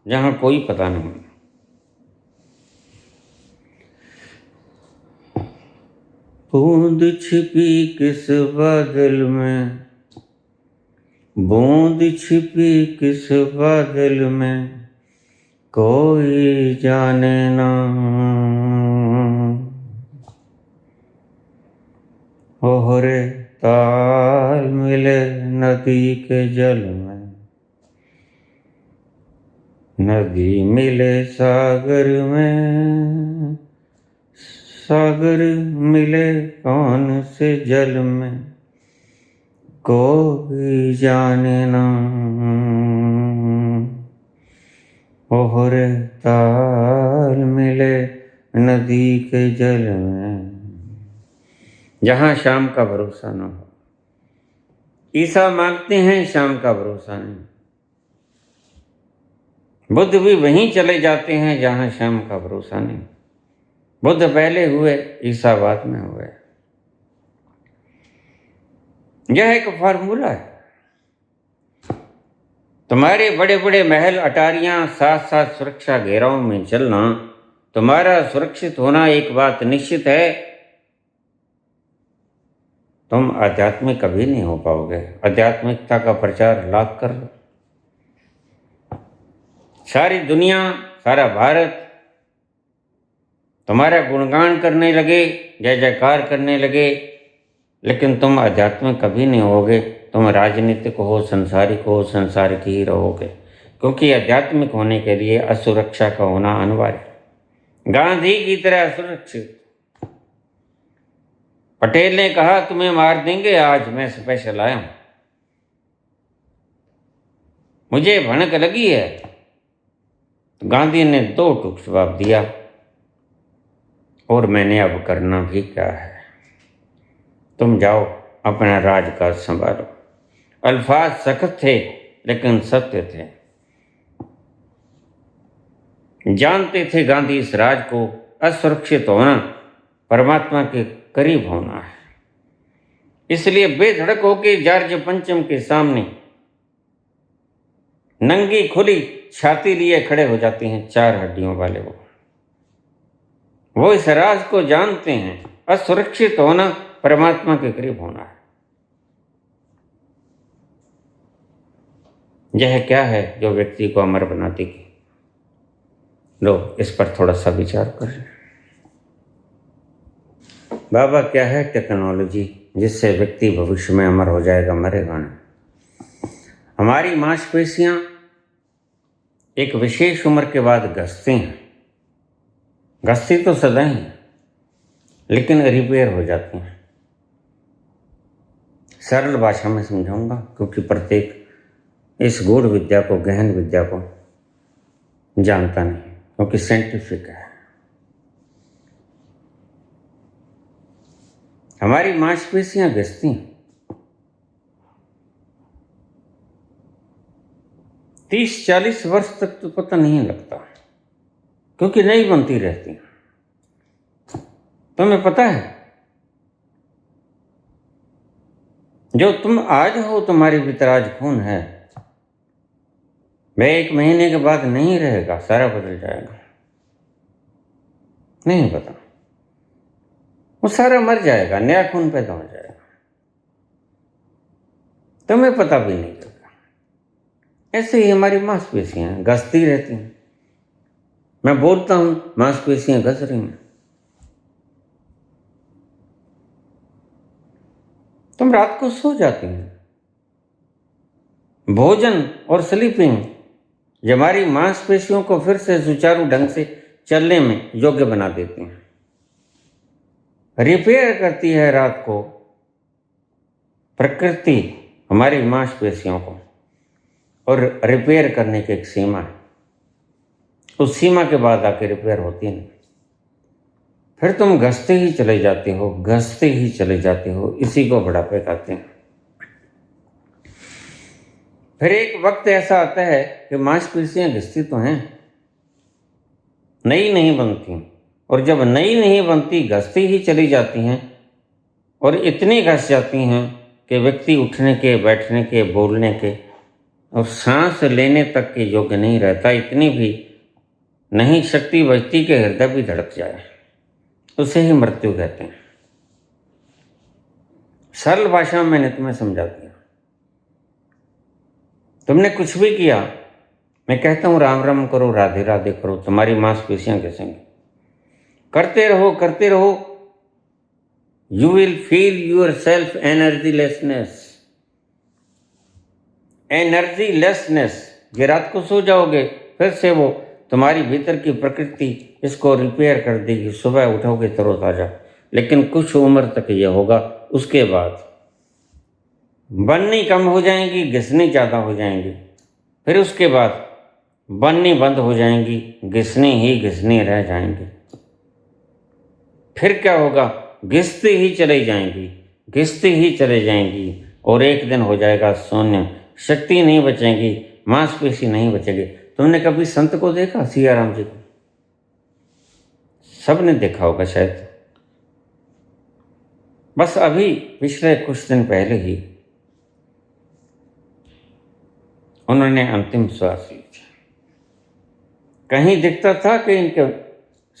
जहां कोई पता नहीं। बूंद छिपी किस बादल में, बूंद छिपी किस बादल में, कोई जाने ना। ओहरे ताल मिले नदी के जल में, नदी मिले सागर में, सागर मिले कौन से जल में, कोई जाने ना। ओहरे ताल मिले नदी के जल में, जहां शाम का भरोसा न हो। ईसा मांगते हैं, शाम का भरोसा नहीं। बुद्ध भी वहीं चले जाते हैं जहां शाम का भरोसा नहीं। बुद्ध पहले हुए, ईसा बाद में हुए। यह एक फार्मूला है। तुम्हारे बड़े बड़े महल अटारियां, साथ साथ सुरक्षा घेराव में चलना, तुम्हारा सुरक्षित होना एक बात निश्चित है, तुम आध्यात्मिक कभी नहीं हो पाओगे। आध्यात्मिकता का प्रचार लाख कर लो, सारी दुनिया, सारा भारत तुम्हारा गुणगान करने लगे, जय जयकार करने लगे, लेकिन तुम आध्यात्मिक कभी नहीं होगे। तुम राजनीतिक हो, संसारिक हो, संसारिक ही रहोगे, क्योंकि आध्यात्मिक होने के लिए असुरक्षा का होना अनिवार्य है। गांधी की तरह असुरक्षित। पटेल ने कहा तुम्हें मार देंगे, आज मैं स्पेशल आया हूं, मुझे भनक लगी है। तो गांधी ने 2 टूक जवाब दिया, और मैंने अब करना भी क्या है, तुम जाओ अपना राजकाज संभालो। अल्फाज सख्त थे लेकिन सत्य थे। जानते थे गांधी इस राज को असुरक्षित होना परमात्मा के करीब होना है, इसलिए बेधड़क होकर जॉर्ज पंचम के सामने नंगी खुली छाती लिए खड़े हो जाते हैं 4 हड्डियों वाले। वो इस राज को जानते हैं, असुरक्षित होना परमात्मा के करीब होना है। यह क्या है जो व्यक्ति को अमर बनाती है? लो इस पर थोड़ा सा विचार करें। बाबा, क्या है टेक्नोलॉजी जिससे व्यक्ति भविष्य में अमर हो जाएगा, मरेगा नहीं? हमारी मांसपेशियां एक विशेष उम्र के बाद घसती हैं, घसती तो सदा ही है, लेकिन रिपेयर हो जाती हैं। सरल भाषा में समझाऊंगा, क्योंकि प्रत्येक इस गूढ़ विद्या को, गहन विद्या को जानता नहीं, क्योंकि साइंटिफिक है। हमारी मांसपेशियां घिसती हैं, 30-40 वर्ष तक तो पता नहीं लगता, क्योंकि नहीं बनती रहती। तुम्हें पता है, जो तुम आज हो, तुम्हारे भीतर आज खून है, वह 1 महीने के बाद नहीं रहेगा, सारा बदल जाएगा। नहीं पता, वो सारा मर जाएगा, नया खून पैदा हो जाएगा, तुम्हें पता भी नहीं चलेगा। ऐसे ही हमारी मांसपेशियां घसती रहती हैं। मैं बोलता हूं, मांसपेशियां घस रही हैं। तुम रात को सो जाती हैं, भोजन और स्लीपिंग हमारी मांसपेशियों को फिर से सुचारू ढंग से चलने में योग्य बना देती हैं, रिपेयर करती है रात को प्रकृति हमारी मांसपेशियों को। और रिपेयर करने की एक सीमा है, उस सीमा के बाद आके रिपेयर होती नहीं। फिर तुम घसते ही चले जाते हो, घसते ही चले जाते हो। इसी को बुढ़ापे कहते हैं। फिर एक वक्त ऐसा आता है कि मांसपेशियां घिसती तो हैं, नई नहीं बनती, और जब नई नहीं बनती, घसती ही चली जाती हैं, और इतनी घस जाती हैं कि व्यक्ति उठने के, बैठने के, बोलने के और सांस लेने तक के योग्य नहीं रहता। इतनी भी नहीं शक्ति बचती कि हृदय भी धड़क जाए, उसे ही मृत्यु कहते हैं। सरल भाषा में मैंने तुम्हें समझा दिया। तुमने कुछ भी किया, मैं कहता हूं राम राम करो, राधे राधे करो, तुम्हारी मांसपेशियां घिसेंगी। करते रहो, करते रहो, you will feel yourself energylessness. Energylessness, ये रात को सो जाओगे, फिर से वो तुम्हारी भीतर की प्रकृति इसको रिपेयर कर देगी, सुबह उठोगे तरोताजा। लेकिन कुछ उम्र तक ये होगा, उसके बाद बननी कम हो जाएंगी, घिसनी ज़्यादा हो जाएंगी। फिर उसके बाद बननी बंद हो जाएंगी, घिसनी ही घिसनी रह जाएंगी। फिर क्या होगा, घिसती ही चली जाएंगी, घिसती ही चले जाएंगी, और एक दिन हो जाएगा शून्य, शक्ति नहीं बचेगी, मांसपेशी नहीं बचेगी। तुमने कभी संत को देखा, सियाराम जी को? सबने देखा होगा शायद। बस अभी पिछले कुछ दिन पहले ही उन्होंने अंतिम श्वास ली थी। कहीं दिखता था कि इनके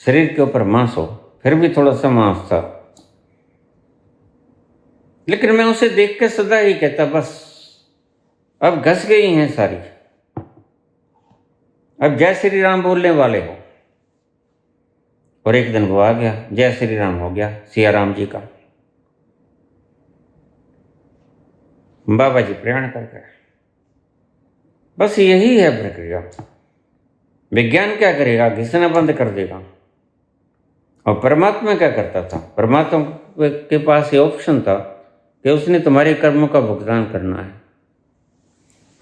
शरीर के ऊपर मांस हो, फिर भी थोड़ा सा मांस था, लेकिन मैं उसे देख के सदा ही कहता, बस अब घस गई हैं सारी, अब जय श्री राम बोलने वाले हो। और एक दिन वो आ गया, जय श्री राम हो गया सियाराम जी का। बाबा जी प्रयाण कर गए। बस यही है प्रक्रिया। विज्ञान क्या करेगा, घिसना बंद कर देगा। और परमात्मा क्या करता था? परमात्मा के पास ये ऑप्शन था कि उसने तुम्हारे कर्मों का भुगतान करना है।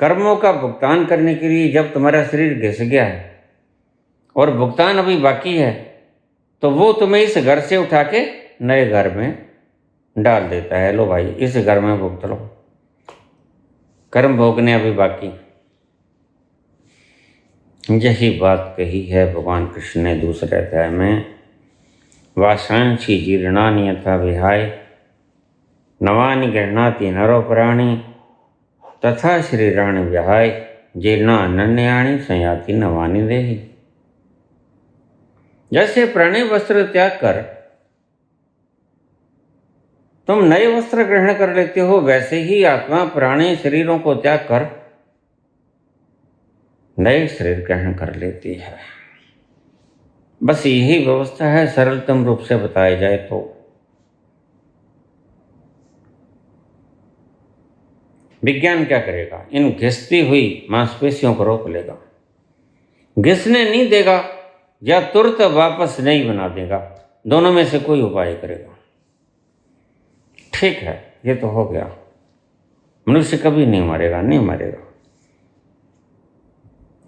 कर्मों का भुगतान करने के लिए जब तुम्हारा शरीर घिस गया है और भुगतान अभी बाकी है, तो वो तुम्हें इस घर से उठा के नए घर में डाल देता है। लो भाई, इस घर में भुगत लो, कर्म भोगने अभी बाकी। यही बात कही है भगवान कृष्ण ने दूसरे अध्याय में, वासांसी जीर्णानि यथा विहाय नवानि गृह्णाति नरो प्राणी तथा शरीराणि विहाय जीर्णा अनन्यानि संयाति नवानि देहि। जैसे पुराने वस्त्र त्याग कर तुम नए वस्त्र ग्रहण कर लेते हो, वैसे ही आत्मा पुराने शरीरों को त्याग कर नए शरीर ग्रहण कर लेती है। बस यही व्यवस्था है, सरलतम रूप से बताया जाए तो। विज्ञान क्या करेगा? इन घिसती हुई मांसपेशियों को रोक लेगा, घिसने नहीं देगा, या तुरंत वापस नहीं बना देगा, दोनों में से कोई उपाय करेगा। ठीक है, ये तो हो गया, मनुष्य कभी नहीं मरेगा, नहीं मरेगा।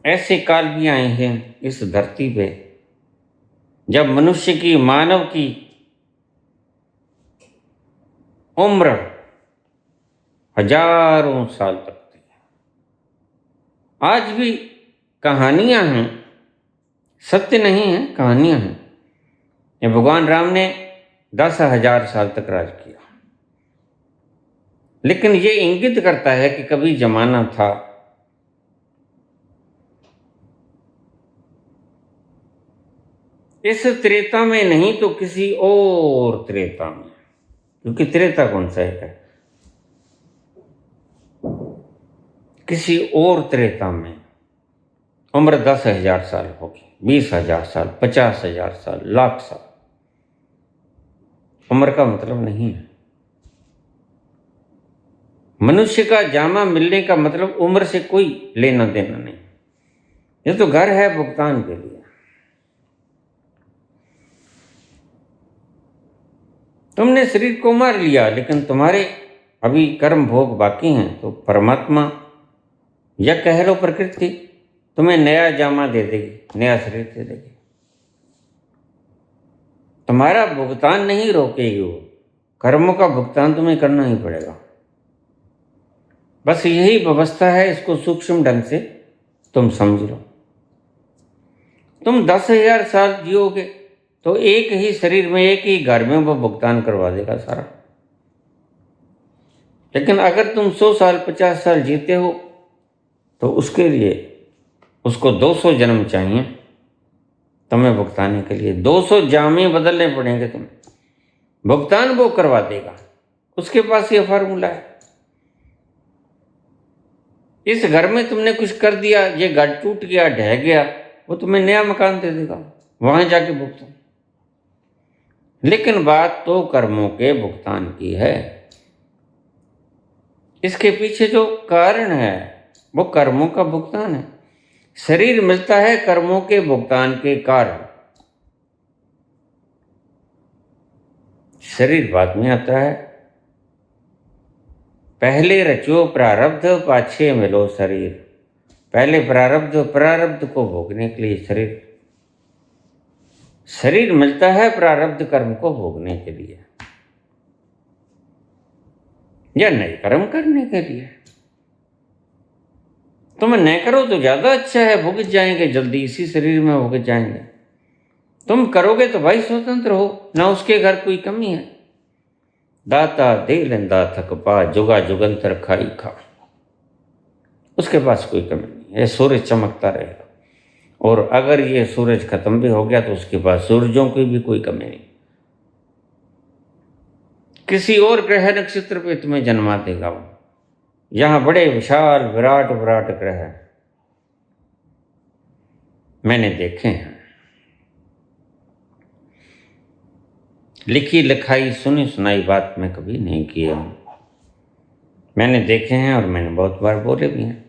ऐसे काल भी आए हैं इस धरती पे जब मनुष्य की, मानव की उम्र हजारों साल तक थी। आज भी कहानियां हैं, सत्य नहीं है, कहानियां हैं। ये भगवान राम ने 10,000 साल तक राज किया, लेकिन ये इंगित करता है कि कभी जमाना था इस त्रेता में नहीं तो किसी और त्रेता में, क्योंकि त्रेता कौन सा है, किसी और त्रेता में उम्र 10,000 साल होगी, 20,000 साल, 50,000 साल, लाख साल। उम्र का मतलब नहीं है। मनुष्य का जामा मिलने का मतलब उम्र से कोई लेना देना नहीं। ये तो घर है भुगतान के लिए। तुमने शरीर को मार लिया, लेकिन तुम्हारे अभी कर्म भोग बाकी हैं, तो परमात्मा या कह लो प्रकृति तुम्हें नया जामा दे देगी, नया शरीर दे देगी। तुम्हारा भुगतान नहीं रोकेगी वो, कर्मों का भुगतान तुम्हें करना ही पड़ेगा। बस यही व्यवस्था है, इसको सूक्ष्म ढंग से तुम समझ लो। तुम 10,000 साल जियोगे तो एक ही शरीर में, एक ही घर में वो भुगतान करवा देगा सारा। लेकिन अगर तुम 100 साल 50 साल जीते हो तो उसके लिए उसको 200 जन्म चाहिए तुम्हें भुगताने के लिए। 200 जामे बदलने पड़ेंगे तुम्हें, भुगतान वो करवा देगा। उसके पास ये फार्मूला है। इस घर में तुमने कुछ कर दिया, ये घर टूट गया, ढह गया, वो तुम्हें नया मकान दे देगा, वहां जाके भुगतान। लेकिन बात तो कर्मों के भुगतान की है। इसके पीछे जो कारण है वो कर्मों का भुगतान है। शरीर मिलता है कर्मों के भुगतान के कारण। शरीर बाद में आता है। पहले रचो प्रारब्ध, पाछे मिलो शरीर। पहले प्रारब्ध को भोगने के लिए शरीर मिलता है, प्रारब्ध कर्म को भोगने के लिए या नए कर्म करने के लिए। तुम न करो तो ज्यादा अच्छा है, भुगत जाएंगे जल्दी, इसी शरीर में भुगत जाएंगे। तुम करोगे तो भाई स्वतंत्र हो, ना उसके घर कोई कमी है। दाता दे लेंदा थक पा, जुगा जुगंतर खाई खा। उसके पास कोई कमी नहीं है। सूरज चमकता रहेगा, और अगर ये सूरज खत्म भी हो गया तो उसके पास सूरजों की भी कोई कमी नहीं। किसी और ग्रह नक्षत्र पे तुम्हें जन्मा देगा वो। यहां बड़े विशाल विराट विराट ग्रह मैंने देखे हैं, लिखी लिखाई सुनी सुनाई बात मैं कभी नहीं किया हूं। मैंने देखे हैं और मैंने बहुत बार बोले भी हैं।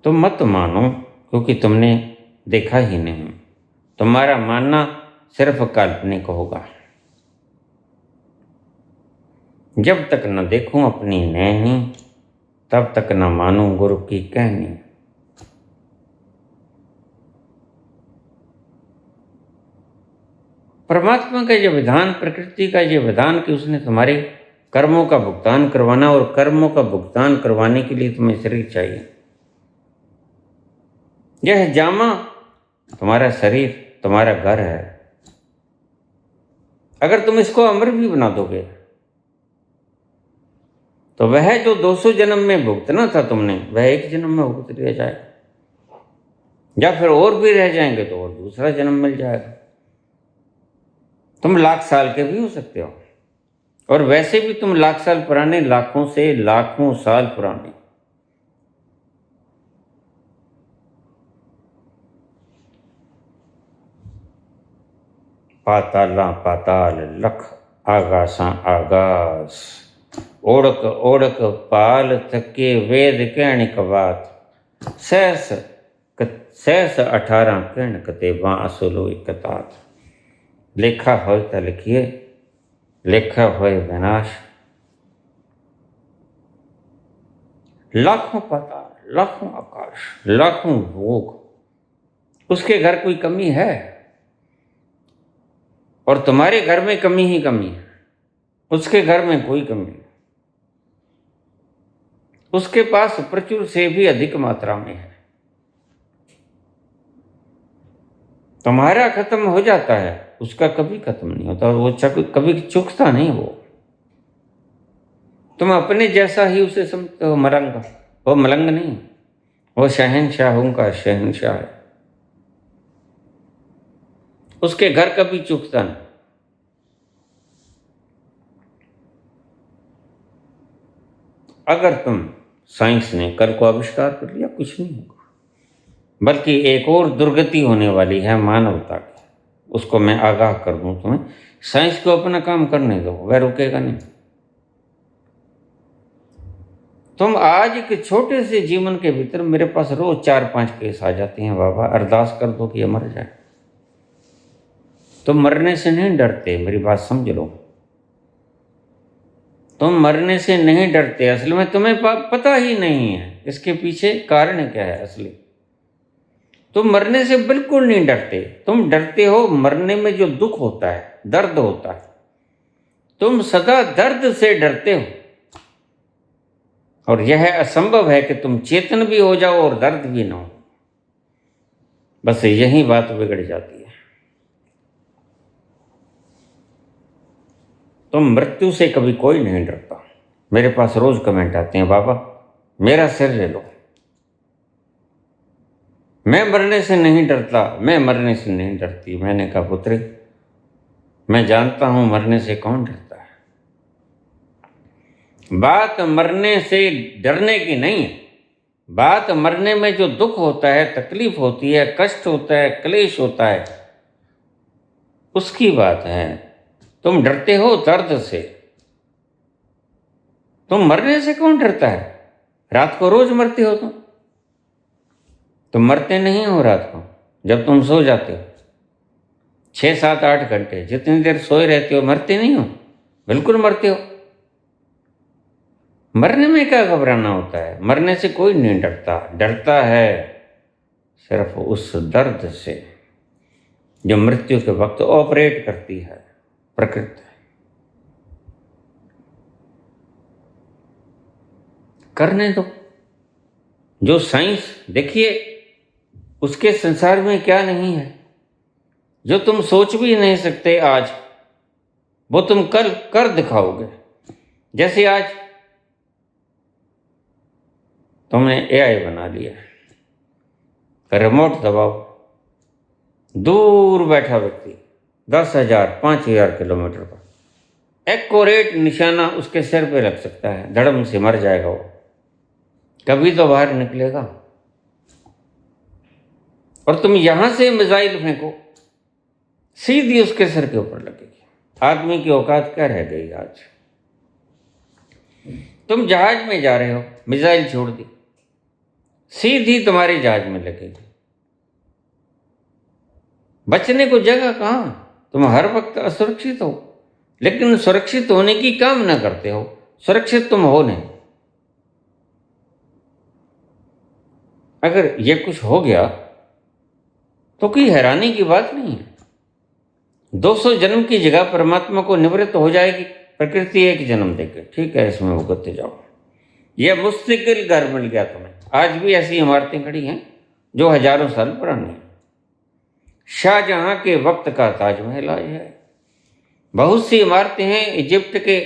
तो मत मानो, क्योंकि तुमने देखा ही नहीं। तुम्हारा मानना सिर्फ काल्पनिक होगा। जब तक न देखूं अपनी नैनी, तब तक न मानूं गुरु की कहनी। परमात्मा का ये विधान, प्रकृति का ये विधान कि उसने तुम्हारे कर्मों का भुगतान करवाना, और कर्मों का भुगतान करवाने के लिए तुम्हें शरीर चाहिए। यह जामा तुम्हारा शरीर, तुम्हारा घर है। अगर तुम इसको अमर भी बना दोगे तो वह जो 200 जन्म में भुगतना था तुमने, वह एक जन्म में भुगत लिया जाएगा, या फिर और भी रह जाएंगे तो और दूसरा जन्म मिल जाएगा। तुम लाख साल के भी हो सकते हो, और वैसे भी तुम लाख साल पुराने, लाखों से लाखों साल पुराने। पाताला पाताल लख, आगासा आगास, ओढ़क ओढ़क पाल थके, वेद कहणिक बात। सहस सहस 18 किरण कतेबां असुलो इकतात। लेखा होय तो लिखिए, लेखा होय विनाश। लाखों पाताल, लाखों आकाश, लाखों भोग, उसके घर कोई कमी है? और तुम्हारे घर में कमी ही कमी है, उसके घर में कोई कमी नहीं। उसके पास प्रचुर से भी अधिक मात्रा में है। तुम्हारा खत्म हो जाता है, उसका कभी खत्म नहीं होता, और वो कभी चुकता नहीं। तुम अपने जैसा ही उसे समझते हो मलंग। वो मलंग नहीं, वो शहंशाहों का शहंशाह है। उसके घर कभी चुकता नहीं। अगर तुम साइंस ने कल को आविष्कार कर लिया, कुछ नहीं होगा, बल्कि एक और दुर्गति होने वाली है मानवता की। उसको मैं आगाह कर दूं तुम्हें, साइंस को अपना काम करने दो, वह रुकेगा नहीं। तुम आज एक छोटे से जीवन के भीतर मेरे पास रोज 4-5 केस आ जाते हैं, बाबा अरदास कर दो कि ये मर जाए। तुम मरने से नहीं डरते, मेरी बात समझ लो। तुम मरने से नहीं डरते, असल में तुम्हें पता ही नहीं है इसके पीछे कारण क्या है असली। तुम मरने से बिल्कुल नहीं डरते, तुम डरते हो मरने में जो दुख होता है, दर्द होता है। तुम सदा दर्द से डरते हो, और यह असंभव है कि तुम चेतन भी हो जाओ और दर्द भी ना हो। बस यही बात बिगड़ जाती है। तुम मृत्यु से कभी कोई नहीं डरता। मेरे पास रोज कमेंट आते हैं, बाबा मेरा सिर ले लो, मैं मरने से नहीं डरता, मैं मरने से नहीं डरती। मैंने कहा पुत्री, मैं जानता हूं मरने से कौन डरता है। बात मरने से डरने की नहीं है, बात मरने में जो दुख होता है, तकलीफ होती है, कष्ट होता है, क्लेश होता है, उसकी बात है। तुम डरते हो दर्द से, तुम मरने से कौन डरता है? रात को रोज मरते हो तुम मरते नहीं हो रात को। जब तुम सो जाते हो 6-7-8 घंटे, जितनी देर सोए रहते हो, मरते नहीं हो? बिल्कुल मरते हो। मरने में क्या घबराना होता है? मरने से कोई नहीं डरता। डरता है सिर्फ उस दर्द से जो मृत्यु के वक्त ऑपरेट करती है प्रकृति। करने दो। जो साइंस, देखिए उसके संसार में क्या नहीं है, जो तुम सोच भी नहीं सकते आज, वो तुम कल कर दिखाओगे। जैसे आज तुमने एआई बना लिया, रिमोट दबाओ, दूर बैठा व्यक्ति 10,000 5,000 किलोमीटर पर एक्यूरेट निशाना उसके सिर पे लग सकता है, धड़म से मर जाएगा वो, कभी तो बाहर निकलेगा। और तुम यहां से मिसाइल फेंको, सीधी उसके सिर के ऊपर लगेगी। आदमी की औकात क्या रह गई आज? तुम जहाज में जा रहे हो, मिसाइल छोड़ दी, सीधी तुम्हारे जहाज में लगेगी। बचने को जगह कहां? तुम हर वक्त असुरक्षित हो, लेकिन सुरक्षित होने की कामना करते हो। सुरक्षित तुम हो नहीं। अगर ये कुछ हो गया तो कोई हैरानी की बात नहीं है। 200 जन्म की जगह परमात्मा को निवृत्त हो जाएगी प्रकृति एक जन्म देकर। ठीक है, इसमें भुगतते जाओ। यह मुस्तकिल घर मिल गया तुम्हें। आज भी ऐसी इमारतें खड़ी हैं जो हजारों साल पुरानी हैं। शाहजहां के वक्त का ताजमहल आज है। बहुत सी इमारतें हैं इजिप्ट के,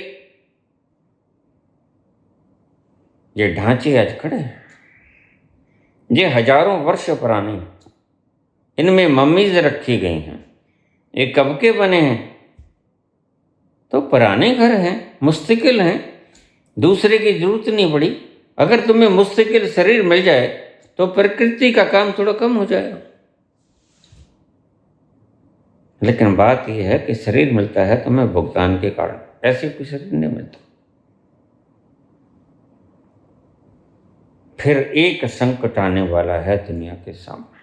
ये ढांचे आज खड़े हैं, ये हजारों वर्ष पुराने हैं। इनमें मम्मीज रखी गई हैं। ये कब के बने हैं? तो पुराने घर हैं, मुस्तकिल हैं, दूसरे की जरूरत नहीं पड़ी। अगर तुम्हें मुस्तकिल शरीर मिल जाए तो प्रकृति का काम थोड़ा कम हो जाएगा। लेकिन बात यह है कि शरीर मिलता है तुम्हें भुगतान के कारण, ऐसे कोई शरीर नहीं मिलता। फिर एक संकट आने वाला है दुनिया के सामने।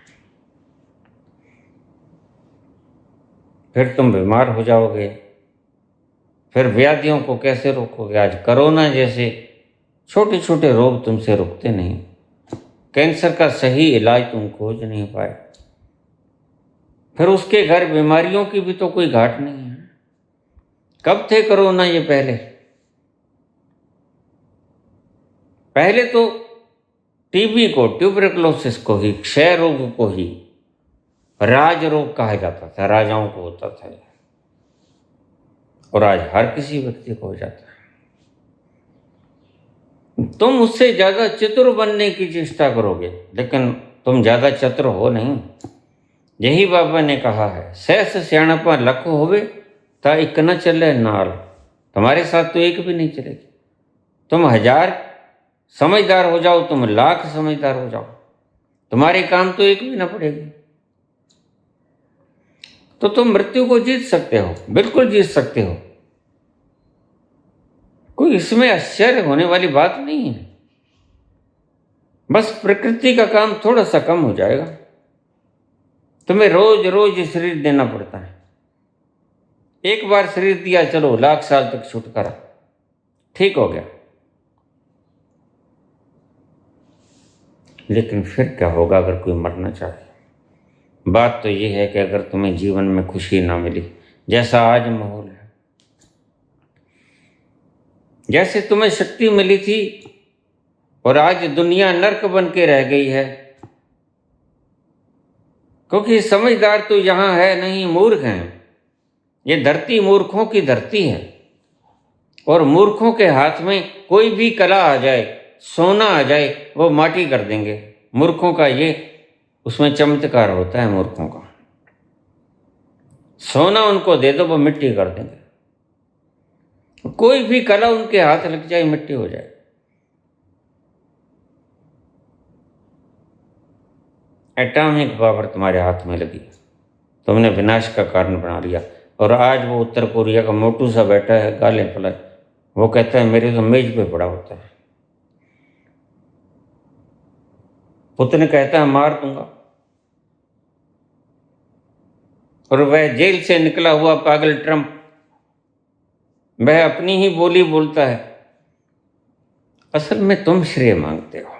फिर तुम बीमार हो जाओगे। फिर व्याधियों को कैसे रोकोगे? आज कोरोना जैसे छोटे छोटे रोग तुमसे रुकते नहीं। कैंसर का सही इलाज तुम खोज नहीं पाए। फिर उसके घर बीमारियों की भी तो कोई घाट नहीं है। कब थे कोरोना ये? पहले तो टीबी को, ट्यूबरकुलोसिस को ही, क्षय रोग को ही राज रोग कहा जाता था। राजाओं को होता था और आज हर किसी व्यक्ति को हो जाता है। तुम उससे ज्यादा चतुर बनने की चेष्टा करोगे, लेकिन तुम ज्यादा चतुर हो नहीं। यही बाबा ने कहा है, सहस सियाणपा लख होवे ता एक न चले नाल। तुम्हारे साथ तो एक भी नहीं चलेगी। तुम 1000 समझदार हो जाओ, तुम 1,00,000 समझदार हो जाओ, तुम्हारे काम तो एक भी ना पड़ेगी। तो तुम मृत्यु को जीत सकते हो, बिल्कुल जीत सकते हो। कोई इसमें आश्चर्य होने वाली बात नहीं है। बस प्रकृति का काम थोड़ा सा कम हो जाएगा। तुम्हें रोज रोज शरीर देना पड़ता है। एक बार शरीर दिया, चलो 1,00,000 साल तक छुटकारा, ठीक हो गया। लेकिन फिर क्या होगा अगर कोई मरना चाहे? बात तो ये है कि अगर तुम्हें जीवन में खुशी ना मिली, जैसा आज माहौल है, जैसे तुम्हें शक्ति मिली थी और आज दुनिया नर्क बन के रह गई है, क्योंकि समझदार तो यहां है नहीं, मूर्ख हैं। ये धरती मूर्खों की धरती है और मूर्खों के हाथ में कोई भी कला आ जाए, सोना आ जाए, वो माटी कर देंगे। मूर्खों का ये उसमें चमत्कार होता है। मूर्खों का सोना उनको दे दो, वो मिट्टी कर देंगे। कोई भी कला उनके हाथ लग जाए, मिट्टी हो जाए। एटॉमिक पावर तुम्हारे हाथ में लगी, तुमने विनाश का कारण बना लिया। और आज वो उत्तर कोरिया का मोटू सा बैठा है, गालें पलाए, वो कहता है मेरे तो मेज पे पड़ा होता है। पुतिन कहता है मार दूंगा, और वह जेल से निकला हुआ पागल ट्रंप, वह अपनी ही बोली बोलता है। असल में तुम श्रेय मांगते हो,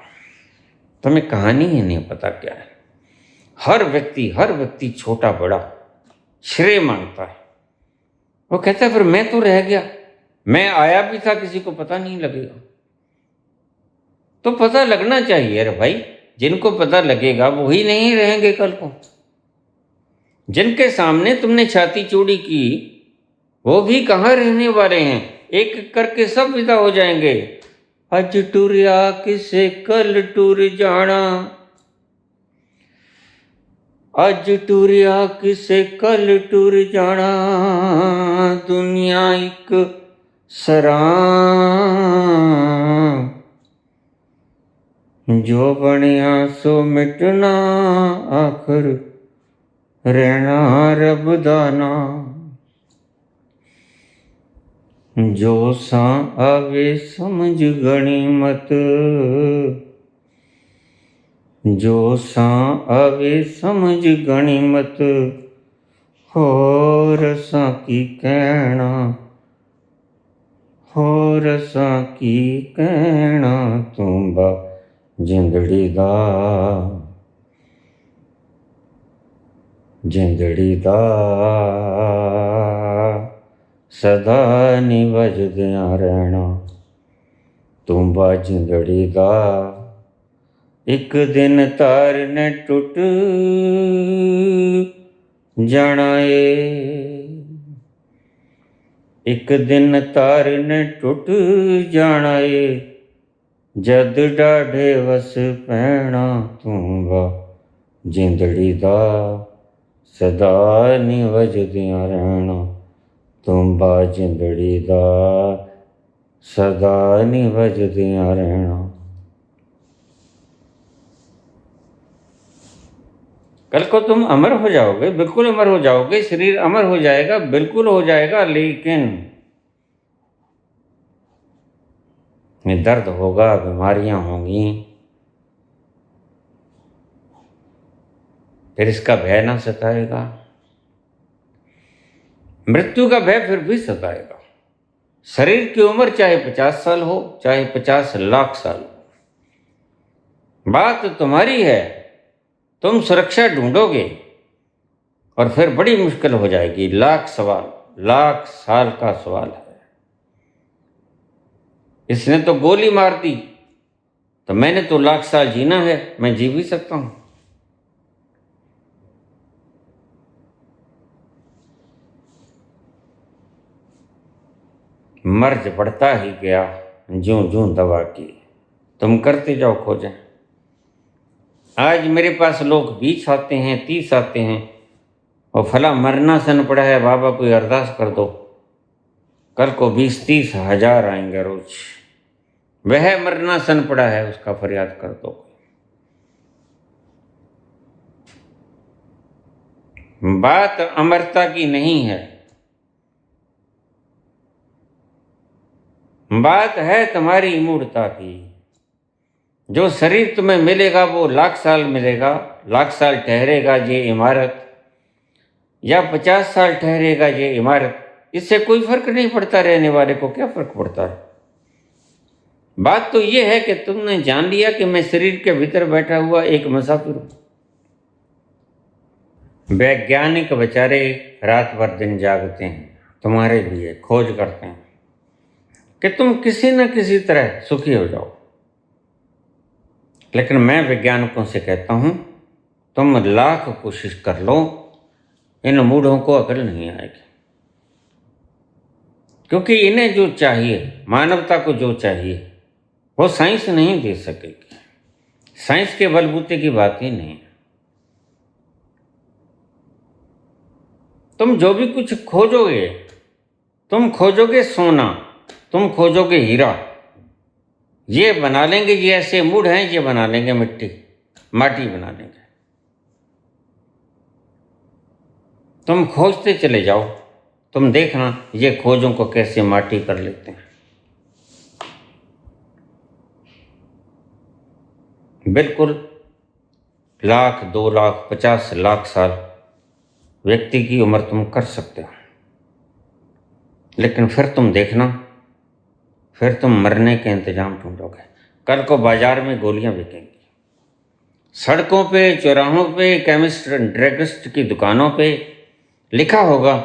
तुम्हें कहानी ही नहीं पता क्या है। हर व्यक्ति छोटा बड़ा श्रेय मांगता है। वो कहता है फिर मैं तो रह गया, मैं आया भी था, किसी को पता नहीं लगेगा। तो पता लगना चाहिए। अरे भाई, जिनको पता लगेगा वही नहीं रहेंगे कल को। जिनके सामने तुमने छाती चौड़ी की, वो भी कहाँ रहने वाले हैं? एक एक करके सब विदा हो जाएंगे। अज टुरिया किसे कल टुर जाना, अज टुरिया किसे कल टुर जाना, दुनिया एक सरां, जो बनिया सो मिटना, आखिर रहना रब दा नाम। जो सा आवे समझ गणिमत, जो सा आवे समझ गणिमत, होर सा की कहना, होर सा की कहना, तुम्बा जिंदड़ी दा, जिंदड़ी दा सदा नी वजदियां रहना, तुम्बा जिंदड़ी दा। एक दिन तार ने टुट जाना ए, एक दिन तार ने टुट जाना ए, जद डाढ़े वस पैना, तुम्बा जिंदड़ी दा सदा नी वजदियां रहना, तुम्बा जिंदड़ी दा सदा नी वजदियां रहना। कल को तुम अमर हो जाओगे, बिल्कुल अमर हो जाओगे। शरीर अमर हो जाएगा, बिल्कुल हो जाएगा, लेकिन दर्द होगा, बीमारियां होंगी, फिर इसका भय ना सताएगा, मृत्यु का भय फिर भी सताएगा। शरीर की उम्र चाहे 50 साल हो, चाहे 50 लाख साल हो, बात तुम्हारी है। तुम सुरक्षा ढूंढोगे और फिर बड़ी मुश्किल हो जाएगी। लाख साल का सवाल है। इसने तो गोली मार दी, तो मैंने तो लाख साल जीना है, मैं जी भी सकता हूं। मर्ज बढ़ता ही गया ज्यों ज्यों दवा की। तुम करते जाओ खोजें। आज मेरे पास लोग 20 आते हैं, 30 आते हैं, और फला मरना सन पड़ा है, बाबा कोई अरदास कर दो। कल को 20-30 हजार आएंगे रोज। वह मरना सन पड़ा है, उसका फरियाद कर दो। बात अमरता की नहीं है, बात है तुम्हारी मूढ़ता की। जो शरीर तुम्हें मिलेगा वो लाख साल मिलेगा, लाख साल ठहरेगा ये इमारत, या 50 साल ठहरेगा ये इमारत, इससे कोई फर्क नहीं पड़ता। रहने वाले को क्या फर्क पड़ता है। बात तो ये है कि तुमने जान लिया कि मैं शरीर के भीतर बैठा हुआ एक मुसाफिर हूं। वैज्ञानिक बेचारे रात भर दिन जागते हैं, तुम्हारे लिए खोज करते हैं कि तुम किसी न किसी तरह सुखी हो जाओ। लेकिन मैं वैज्ञानिकों से कहता हूं, तुम लाख कोशिश कर लो, इन मूढ़ों को अकल नहीं आएगी। क्योंकि इन्हें जो चाहिए, मानवता को जो चाहिए, वो साइंस नहीं दे सकेगी। साइंस के बलबूते की बात ही नहीं है। तुम जो भी कुछ खोजोगे, तुम खोजोगे सोना, तुम खोजोगे हीरा, ये बना लेंगे। ये ऐसे मूड हैं, ये बना लेंगे माटी बना लेंगे। तुम खोजते चले जाओ, तुम देखना ये खोजों को कैसे माटी कर लेते हैं। बिल्कुल 1 लाख, 2 लाख, 50 लाख साल व्यक्ति की उम्र तुम कर सकते हो। लेकिन फिर तुम देखना, फिर तुम मरने के इंतजाम ढूंढोगे। कल को बाजार में गोलियां बिकेंगी, सड़कों पे, चौराहों पे, केमिस्ट ड्रगिस्ट की दुकानों पे लिखा होगा,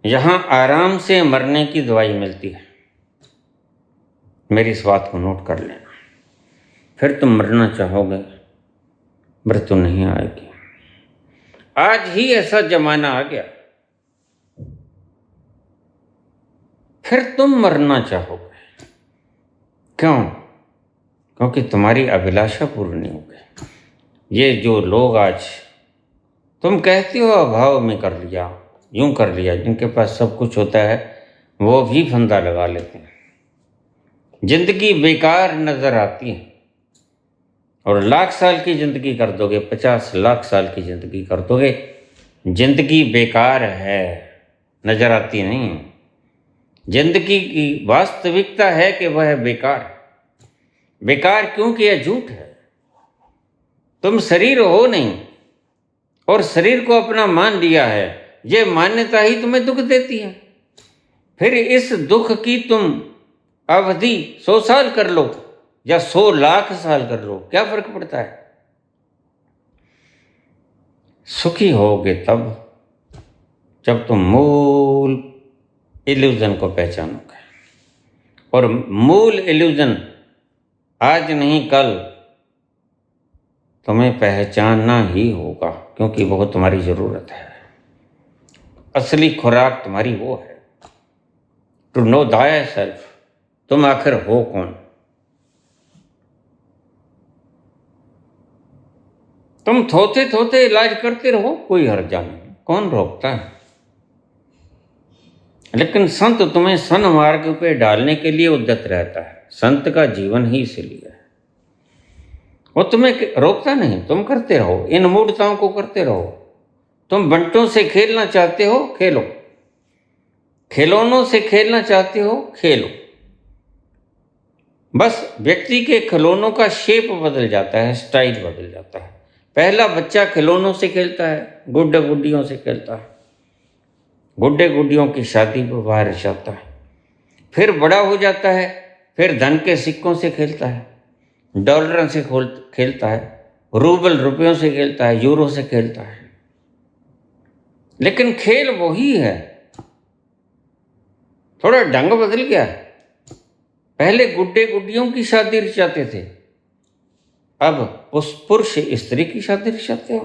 यहां आराम से मरने की दवाई मिलती है। मेरी इस बात को नोट कर लेना। फिर तुम मरना चाहोगे, मृत्यु नहीं आएगी। आज ही ऐसा जमाना आ गया, फिर तुम मरना चाहोगे। क्यों? क्योंकि तुम्हारी अभिलाषा पूरी नहीं हो गई। ये जो लोग आज तुम कहते हो अभाव में कर लिया, यूं कर लिया, जिनके पास सब कुछ होता है वो भी फंदा लगा लेते हैं। जिंदगी बेकार नजर आती है। और लाख साल की जिंदगी कर दोगे, 50 लाख साल की जिंदगी कर दोगे, जिंदगी बेकार है, नजर आती नहीं है। जिंदगी की वास्तविकता है कि वह बेकार क्योंकि यह झूठ है। तुम शरीर हो नहीं, और शरीर को अपना मान लिया है। ये मान्यता ही तुम्हें दुख देती है। फिर इस दुख की तुम अवधि 100 साल कर लो या 100 लाख साल कर लो, क्या फर्क पड़ता है। सुखी होगे तब जब तुम मूल इल्यूजन को पहचानोगे। और मूल इल्यूजन आज नहीं कल तुम्हें पहचानना ही होगा, क्योंकि वो तुम्हारी जरूरत है। असली खुराक तुम्हारी वो है, टू नो दाय सेल्फ। तुम आखिर हो कौन। तुम थोते इलाज करते रहो, कोई हर्जा नहीं, कौन रोकता है। लेकिन संत तुम्हें सन्मार्ग पे डालने के लिए उद्यत रहता है। संत का जीवन ही इसलिए है। वो तुम्हें रोकता नहीं, तुम करते रहो, इन मूढ़ताओं को करते रहो। तुम बंटों से खेलना चाहते हो, खेलो। खिलौनों से खेलना चाहते हो, खेलो। बस व्यक्ति के खिलौनों का शेप बदल जाता है, स्टाइल बदल जाता है। पहला बच्चा खिलौनों से खेलता है, गुड्डे गुड्डियों से खेलता है, गुड्डे गुड्डियों की शादी पर बाहर जाता है। फिर बड़ा हो जाता है, फिर धन के सिक्कों से खेलता है, डॉलर से खेलता है, रूबल रुपयों से खेलता है, यूरो से खेलता है। लेकिन खेल वही है, थोड़ा ढंग बदल गया है। पहले गुड्डे गुड्डियों की शादी रचाते थे, अब उस पुरुष स्त्री की शादी रचाते हो।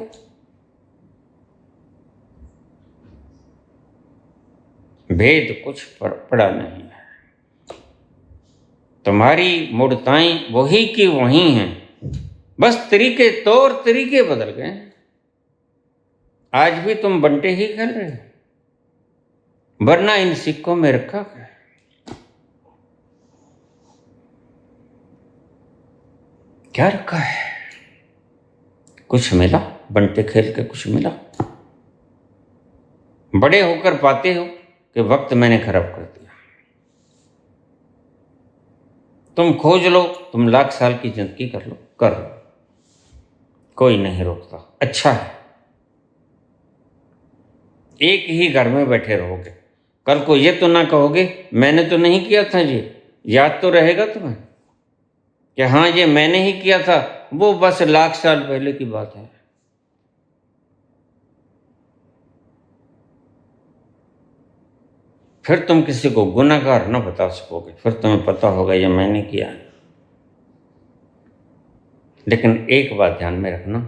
भेद कुछ पड़ा नहीं है। तुम्हारी मूर्ताएं वही की वही हैं, बस तरीके तौर तरीके बदल गए। आज भी तुम बंटे ही खेल रहे हो, वरना इन सिक्कों में रखा है। क्या रखा है? कुछ मिला? बंटे खेल के कुछ मिला? बड़े होकर पाते हो कि वक्त मैंने खराब कर दिया। तुम खोज लो, तुम लाख साल की जिंदगी कर लो, कर लो, कोई नहीं रोकता। अच्छा है, एक ही घर में बैठे रहोगे, कल को ये तो ना कहोगे मैंने तो नहीं किया था जी। याद तो रहेगा तुम्हें कि हाँ ये मैंने ही किया था, वो बस लाख साल पहले की बात है। फिर तुम किसी को गुनाहगार न बता सकोगे, फिर तुम्हें पता होगा ये मैंने किया है। लेकिन एक बात ध्यान में रखना,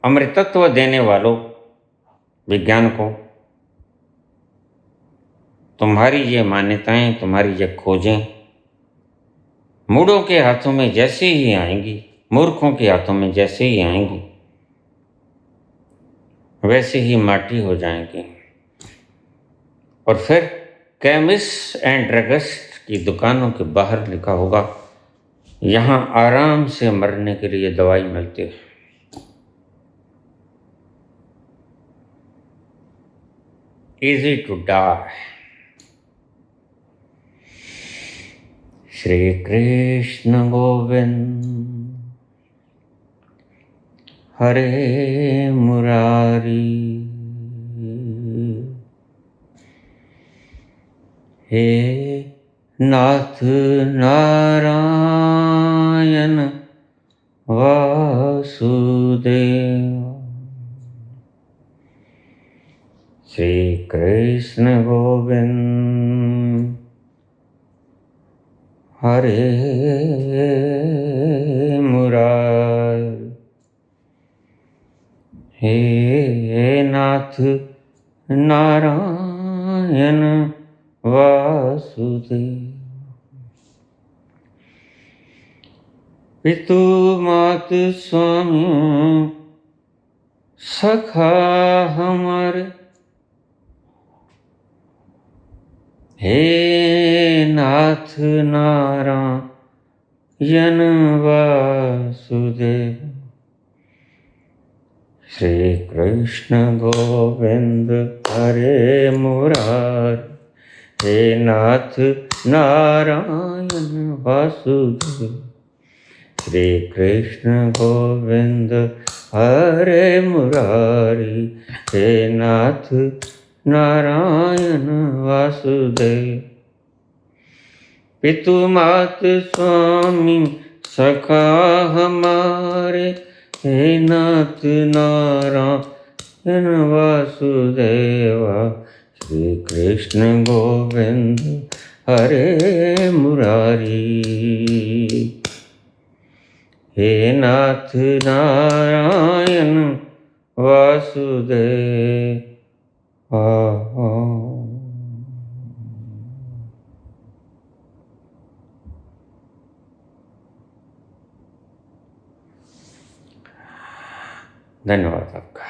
अमृतत्व देने वालों विज्ञान को, तुम्हारी ये मान्यताएं, तुम्हारी ये खोजें मूढ़ों के हाथों में जैसे ही आएंगी, मूर्खों के हाथों में जैसे ही आएंगी, वैसे ही माटी हो जाएंगी। और फिर केमिस्ट एंड ड्रगिस्ट की दुकानों के बाहर लिखा होगा, यहाँ आराम से मरने के लिए दवाई मिलती है। Easy to die। Shri Krishna Govind हरे मुरारी, हे नाथ नारायण वासुदेव। श्री कृष्ण गोविंद हरे मुरारी, हे नाथ नारायण वासुदेव। पितु मात स्वामी सखा हमारे, हे नाथ नारायण वासुदेव। श्री कृष्ण गोविंद हरे मुरारी, हे नाथ नारायण वासुदेव। श्री कृष्ण गोविंद हरे मुरारी, हे नाथ नारायण वासुदेव। पितु मात स्वामी सखा हमारे, हे नाथ नारायण वासुदेवा। श्री कृष्ण गोविंद हरे मुरारी, हे नाथ नारायण वासुदेव। धन्यवाद आपका।